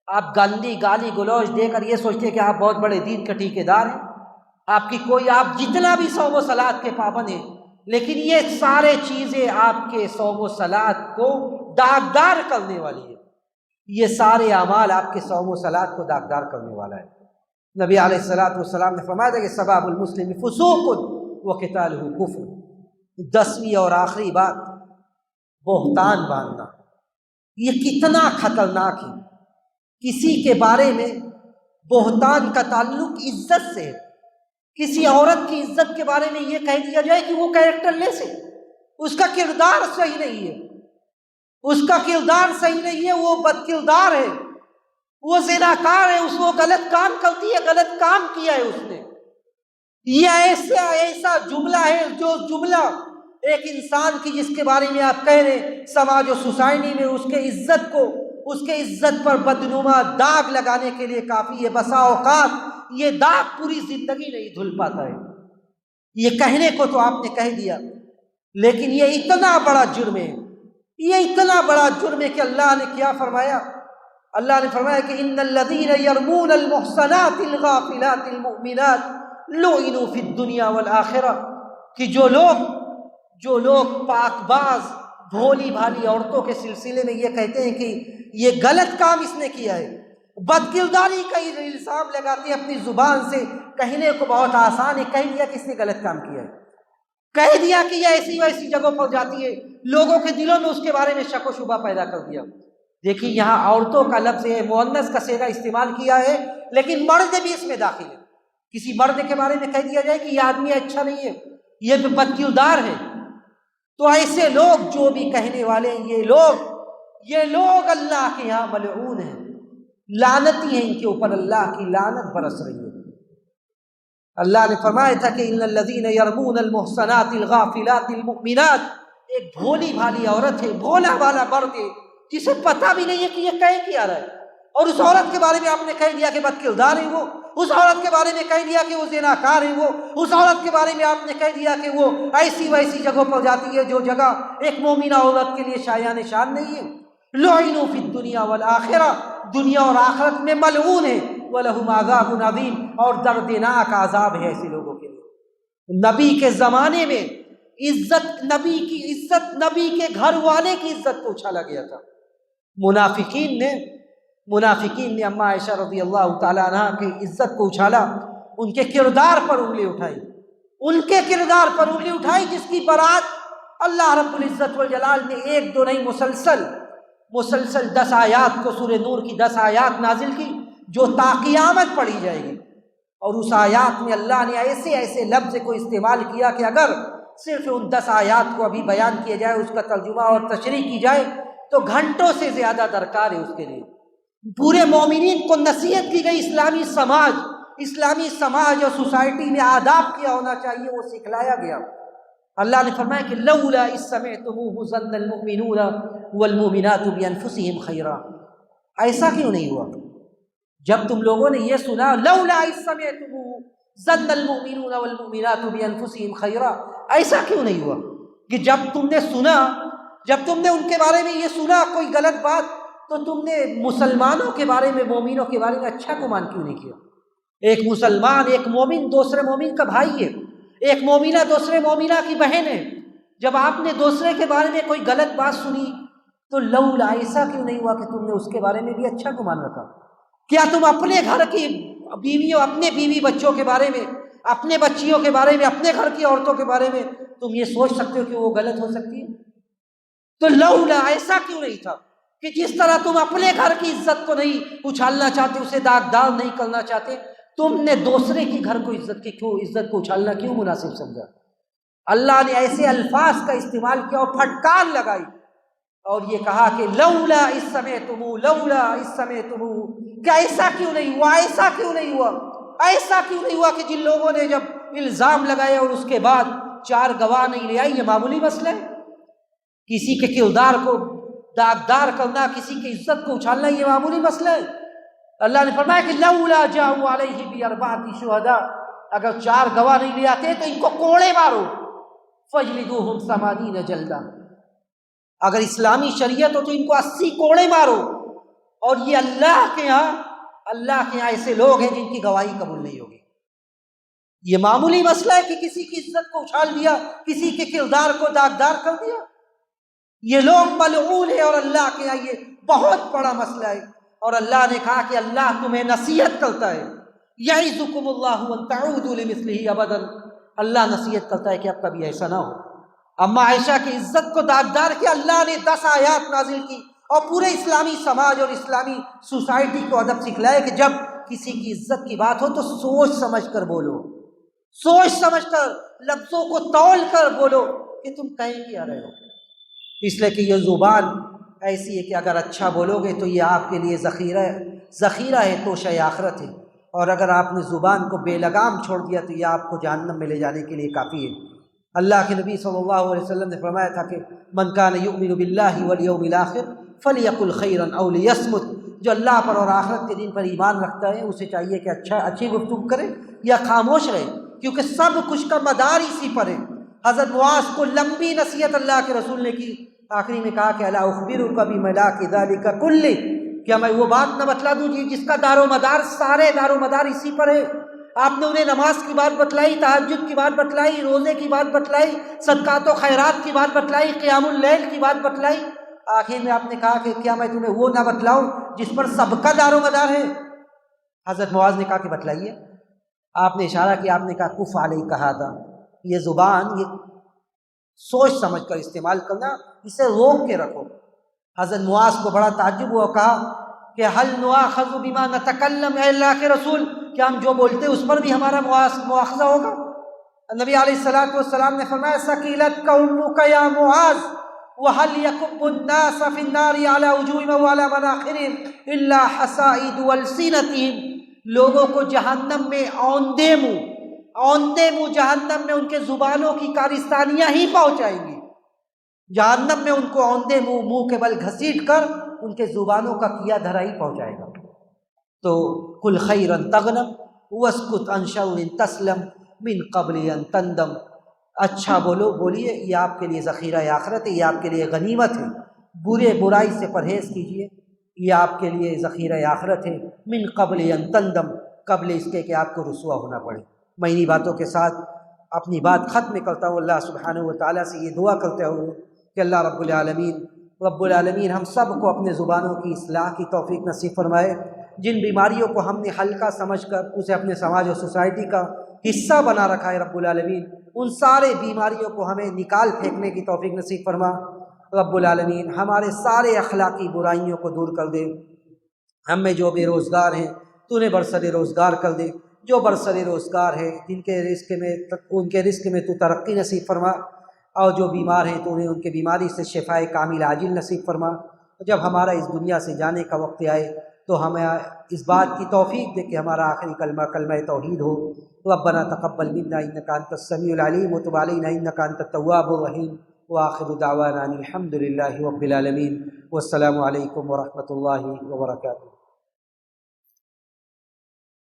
آپ گندی گالی گلوچ دے کر یہ سوچتے ہیں کہ آپ بہت بڑے دین کے ٹھیکیدار ہیں، آپ کی کوئی، آپ جتنا بھی صوم و صلات کے پابند ہیں، لیکن یہ سارے چیزیں آپ کے صوم و صلات کو داغدار کرنے والی ہے، یہ سارے اعمال آپ کے صوم و صلات کو داغدار کرنے والا ہے۔ نبی علیہ الصلوۃ والسلام نے فرمایا تھا کہ سباب المسلم فسوق وقتالہ کفر۔ 10ویں اور آخری بات، بہتان باندھنا، یہ کتنا خطرناک ہے۔ کسی کے بارے میں بہتان کا تعلق عزت سے ہے، کسی عورت کی عزت کے بارے میں یہ کہہ دیا جائے کہ وہ کیریکٹر لیس ہے، اس کا کردار صحیح نہیں ہے، اس کا کردار صحیح نہیں ہے، وہ بد کردار ہے، وہ زناکار ہے، اس کو غلط کام کرتی ہے، غلط کام کیا ہے اس نے۔ یہ ایسا جملہ ہے جو جملہ ایک انسان کی جس کے بارے میں آپ کہہ رہے سماج و سوسائٹی میں اس کے عزت کو، اس کے عزت پر بدنما داغ لگانے کے لیے کافی ہے۔ بسا اوقات یہ داغ پوری زندگی نہیں دھل پاتا ہے۔ یہ کہنے کو تو آپ نے کہہ دیا، لیکن یہ اتنا بڑا جرم ہے، یہ اتنا بڑا جرم ہے کہ اللہ نے کیا فرمایا؟ اللہ نے فرمایا کہ ان الذین یرمون المحصنات الغافلات المؤمنات لعنوا فی الدنیا والآخرہ، کہ جو لوگ پاک باز بھولی بھالی عورتوں کے سلسلے میں یہ کہتے ہیں کہ یہ غلط کام اس نے کیا ہے، بد کرداری کا الزام لگاتے ہیں اپنی زبان سے، کہنے کو بہت آسان ہے، کہہ دیا کہ اس نے غلط کام کیا ہے، کہہ دیا کہ یہ ایسی ویسی جگہوں پر جاتی ہے، لوگوں کے دلوں میں اس کے بارے میں شک و شبہ پیدا کر دیا۔ دیکھیے یہاں عورتوں کا لفظ ہے، مؤنث کا صیغہ استعمال کیا ہے، لیکن مرد بھی اس میں داخل ہے۔ کسی مرد کے بارے میں کہہ دیا جائے کہ یہ آدمی اچھا نہیں ہے، یہ بد کردار ہے، تو ایسے لوگ جو بھی کہنے والے ہیں، یہ لوگ اللہ کے یہاں ملعون ہیں، لعنتی ہیں، ان کے اوپر اللہ کی لعنت برس رہی ہے۔ اللہ نے فرمایا تھا کہ ان الذین یرمون المحصنات الغافلات المؤمنات، ایک بھولی بھالی عورت ہے، بھولا بھالا مرد ہے، جسے پتہ بھی نہیں ہے کہ یہ کہہ کیا رہا ہے، اور اس عورت کے بارے میں آپ نے کہہ دیا کہ بد کردار ہے وہ، اس عورت کے بارے میں کہہ دیا کہ وہ زناکار ہے وہ، اس عورت کے بارے میں آپ نے کہہ دیا کہ وہ ایسی ویسی جگہوں پر جاتی ہے جو جگہ ایک مومنہ عورت کے لیے شایان نشان نہیں ہے۔ لعنوا فی الدنیا والآخرہ، دنیا اور آخرت میں ملعون ہے، وَلَهُمْ عَذَابٌ عَظِيمٌ، اور دردناک عذاب ہے ایسے لوگوں کے لیے۔ نبی کے زمانے میں عزت، نبی کی عزت، نبی کے گھر والے کی عزت کو اچھالا گیا تھا۔ منافقین نے اما عائشہ رضی اللہ تعالیٰ عنہ کی عزت کو اچھالا، ان کے کردار پر انگلی اٹھائی، ان کے کردار پر انگلی اٹھائی جس کی برات اللہ رب العزت والجلال نے ایک دو نہیں مسلسل 10 آیات کو، سورہ نور کی 10 آیات نازل کی جو تا قیامت پڑھی جائے گی، اور اس آیات میں اللہ نے ایسے ایسے لفظ کو استعمال کیا کہ اگر صرف ان 10 آیات کو ابھی بیان کیا جائے، اس کا ترجمہ اور تشریح کی جائے تو گھنٹوں سے زیادہ درکار ہے اس کے لیے۔ پورے مومنین کو نصیحت کی گئی، اسلامی سماج اور سوسائٹی میں آداب کیا ہونا چاہیے وہ سکھلایا گیا۔ اللہ نے فرمایا کہ لولا اذ سمعتموہ ظن المؤمنون والمؤمنات بانفسہم خیرا، ایسا کیوں نہیں ہوا جب تم لوگوں نے یہ سنا، لولا اذ سمعتموہ ظن المؤمنون والمؤمنات بانفسہم خیرا، ایسا کیوں نہیں ہوا کہ جب تم نے ان کے بارے میں یہ سنا کوئی غلط بات تو تم نے مسلمانوں کے بارے میں، مومنوں کے بارے میں اچھا گمان کیوں نہیں کیا؟ ایک مسلمان، ایک مومن دوسرے مومن کا بھائی ہے، ایک مومنہ دوسرے مومنہ کی بہن ہے۔ جب آپ نے دوسرے کے بارے میں کوئی غلط بات سنی تو لولا، ایسا کیوں نہیں ہوا کہ تم نے اس کے بارے میں بھی اچھا گمان رکھا؟ کیا تم اپنے گھر کی بیویوں، اپنے بیوی بچوں کے بارے میں، اپنے بچیوں کے بارے میں، اپنے گھر کی عورتوں کے بارے میں تم یہ سوچ سکتے ہو کہ وہ غلط ہو سکتی ہے؟ تو لولا، ایسا کیوں نہیں تھا کہ جس طرح تم اپنے گھر کی عزت کو نہیں اچھالنا چاہتے، اسے داغدار نہیں کرنا چاہتے، تم نے دوسرے کی گھر کو عزت کو اچھالنا کیوں مناسب سمجھا؟ اللہ نے ایسے الفاظ کا استعمال کیا اور پھٹکار لگائی اور یہ کہا کہ لولا اذ سمعتموہ، لولا اذ سمعتموہ، کہ ایسا کیوں نہیں ہوا، ایسا کیوں نہیں ہوا، ایسا کیوں نہیں ہوا کہ جن لوگوں نے جب الزام لگایا اور اس کے بعد 4 گواہ نہیں لے آئی، یہ معمولی مسئلہ ہے؟ کسی کے کردار کو داغدار کرنا، کسی کی عزت کو اچھالنا یہ معمولی مسئلہ ہے؟ اللہ نے فرمایا کہ لولا جاءوا علیہ باربعۃ شہداء، اگر 4 گواہ نہیں لے آتے تو ان کو کوڑے مارو، فاجلدوہم 80 جلدہ، اگر اسلامی شریعت ہو تو ان کو 80 کوڑے مارو۔ اور یہ اللہ کے ہاں ایسے لوگ ہیں جن کی گواہی قبول نہیں ہوگی۔ یہ معمولی مسئلہ ہے کہ کسی کی عزت کو اچھال دیا، کسی کے کردار کو داغدار کر دیا؟ یہ لوگ ملعون ہیں اور اللہ کے یہاں یہ بہت بڑا مسئلہ ہے۔ اور اللہ نے کہا کہ اللہ تمہیں نصیحت کرتا ہے، یعظکم اللہ ان تعودوا لمثلہ ابدا، اللہ نصیحت کرتا ہے کہ اب کبھی ایسا نہ ہو۔ اما عائشہ کی عزت کو داغدار کیا، اللہ نے 10 آیات نازل کی اور پورے اسلامی سماج اور اسلامی سوسائٹی کو ادب سکھلائے کہ جب کسی کی عزت کی بات ہو تو سوچ سمجھ کر بولو، سوچ سمجھ کر لفظوں کو تول کر بولو کہ تم کہیں کیا رہے ہو۔ اس لیے کہ یہ زبان ایسی ہے کہ اگر اچھا بولو گے تو یہ آپ کے لیے ذخیرہ ہے، توشہ آخرت ہے، اور اگر آپ نے زبان کو بے لگام چھوڑ دیا تو یہ آپ کو جہنم میں لے جانے کے لیے کافی ہے۔ اللہ کے نبی صلی اللہ علیہ وسلم نے فرمایا تھا کہ من کان یؤمن باللہ والیوم الآخر فلیقل خیرا او لیصمت، جو اللہ پر اور آخرت کے دن پر ایمان رکھتا ہے اسے چاہیے کہ اچھی گفتگو کرے یا خاموش رہے، کیونکہ سب کچھ کا مدار اسی پر ہے۔ حضرت معاذ کو لمبی نصیحت اللہ کے رسول نے کی، آخری میں کہا کہ الا اخبرک بملاک ذلک کلہ، کیا میں وہ بات نہ بتلا دوں جس کا دار و مدار، سارے دار و مدار اسی پر ہے؟ آپ نے انہیں نماز کی بات بتلائی، تہجد کی بات بتلائی، روزے کی بات بتلائی، صدقات و خیرات کی بات بتلائی، قیام اللیل کی بات بتلائی، آخر میں آپ نے کہا کہ کیا میں تمہیں وہ نہ بتلاؤں جس پر سب کا دار و مدار ہے؟ حضرت معاذ نے کہا کہ بتلائیے۔ آپ نے اشارہ کیا، آپ نے کہا کف علیک ھذا، یہ زبان یہ سوچ سمجھ کر استعمال کرنا، اسے روک کے رکھو۔ حضرت معاذ کو بڑا تعجب ہوا، کہا کہ حل نؤاخذ بما نتکلم، اے اللہ کے رسول کیا ہم جو بولتے اس پر بھی ہمارا مؤاخذہ ہوگا؟ نبی علیہ الصلوۃ والسلام نے فرمایا ثقیلتک امک یا معاذ وهل يكب الناس في النار على وجوههم وعلى مناخرهم الا حصائد السنتهم، لوگوں کو جہنم میں اوندے منہ جہنم میں ان کے زبانوں کی کارستانیاں ہی پہنچائیں گی، جہنم میں ان کو اوندے منہ کے بل گھسیٹ کر ان کے زبانوں کا کیا دھرا ہی پہنچائے گا۔ تو قل خیرا تغنم واسکت عن شر تسلم من قبل ان تندم، اچھا بولیے، یہ آپ کے لیے ذخیرہ آخرت ہے، یہ آپ کے لیے غنیمت ہے، برائی سے پرہیز کیجیے، یہ آپ کے لیے ذخیرہ آخرت ہے، من قبل ان تندم، قبل اس کے کہ آپ کو رسوا ہونا پڑے۔ میں انہی باتوں کے ساتھ اپنی بات ختم کرتا ہوں، اللہ سبحانہ و تعالیٰ سے یہ دعا کرتے ہوئے کہ اللہ رب العالمین ہم سب کو اپنے زبانوں کی اصلاح کی توفیق نصیب فرمائے۔ جن بیماریوں کو ہم نے ہلکا سمجھ کر اسے اپنے سماج و سوسائٹی کا حصہ بنا رکھا ہے، رب العالمین ان سارے بیماریوں کو ہمیں نکال پھینکنے کی توفیق نصیب فرما۔ رب العالمین ہمارے سارے اخلاقی برائیوں کو دور کر دے۔ ہم میں جو بے روزگار ہیں تو انہیں برسر روزگار کر دے، جو برسر روزگار ہے ان کے رزق میں تو ترقی نصیب فرما، اور جو بیمار ہیں تو انہیں ان کے بیماری سے شفائے کامل عاجل نصیب فرما۔ جب ہمارا اس دنیا سے جانے کا وقت آئے تو ہمیں اس بات کی توفیق دے کہ ہمارا آخری کلمہ توحید ہو۔ ربنا تقبل منا انک انت السمیع العلیم وتب علینا انک انت التواب الرحیم، وآخر دعوانا الحمد للہ رب العالمین، والسلام علیکم ورحمۃ اللہ وبرکاتہ۔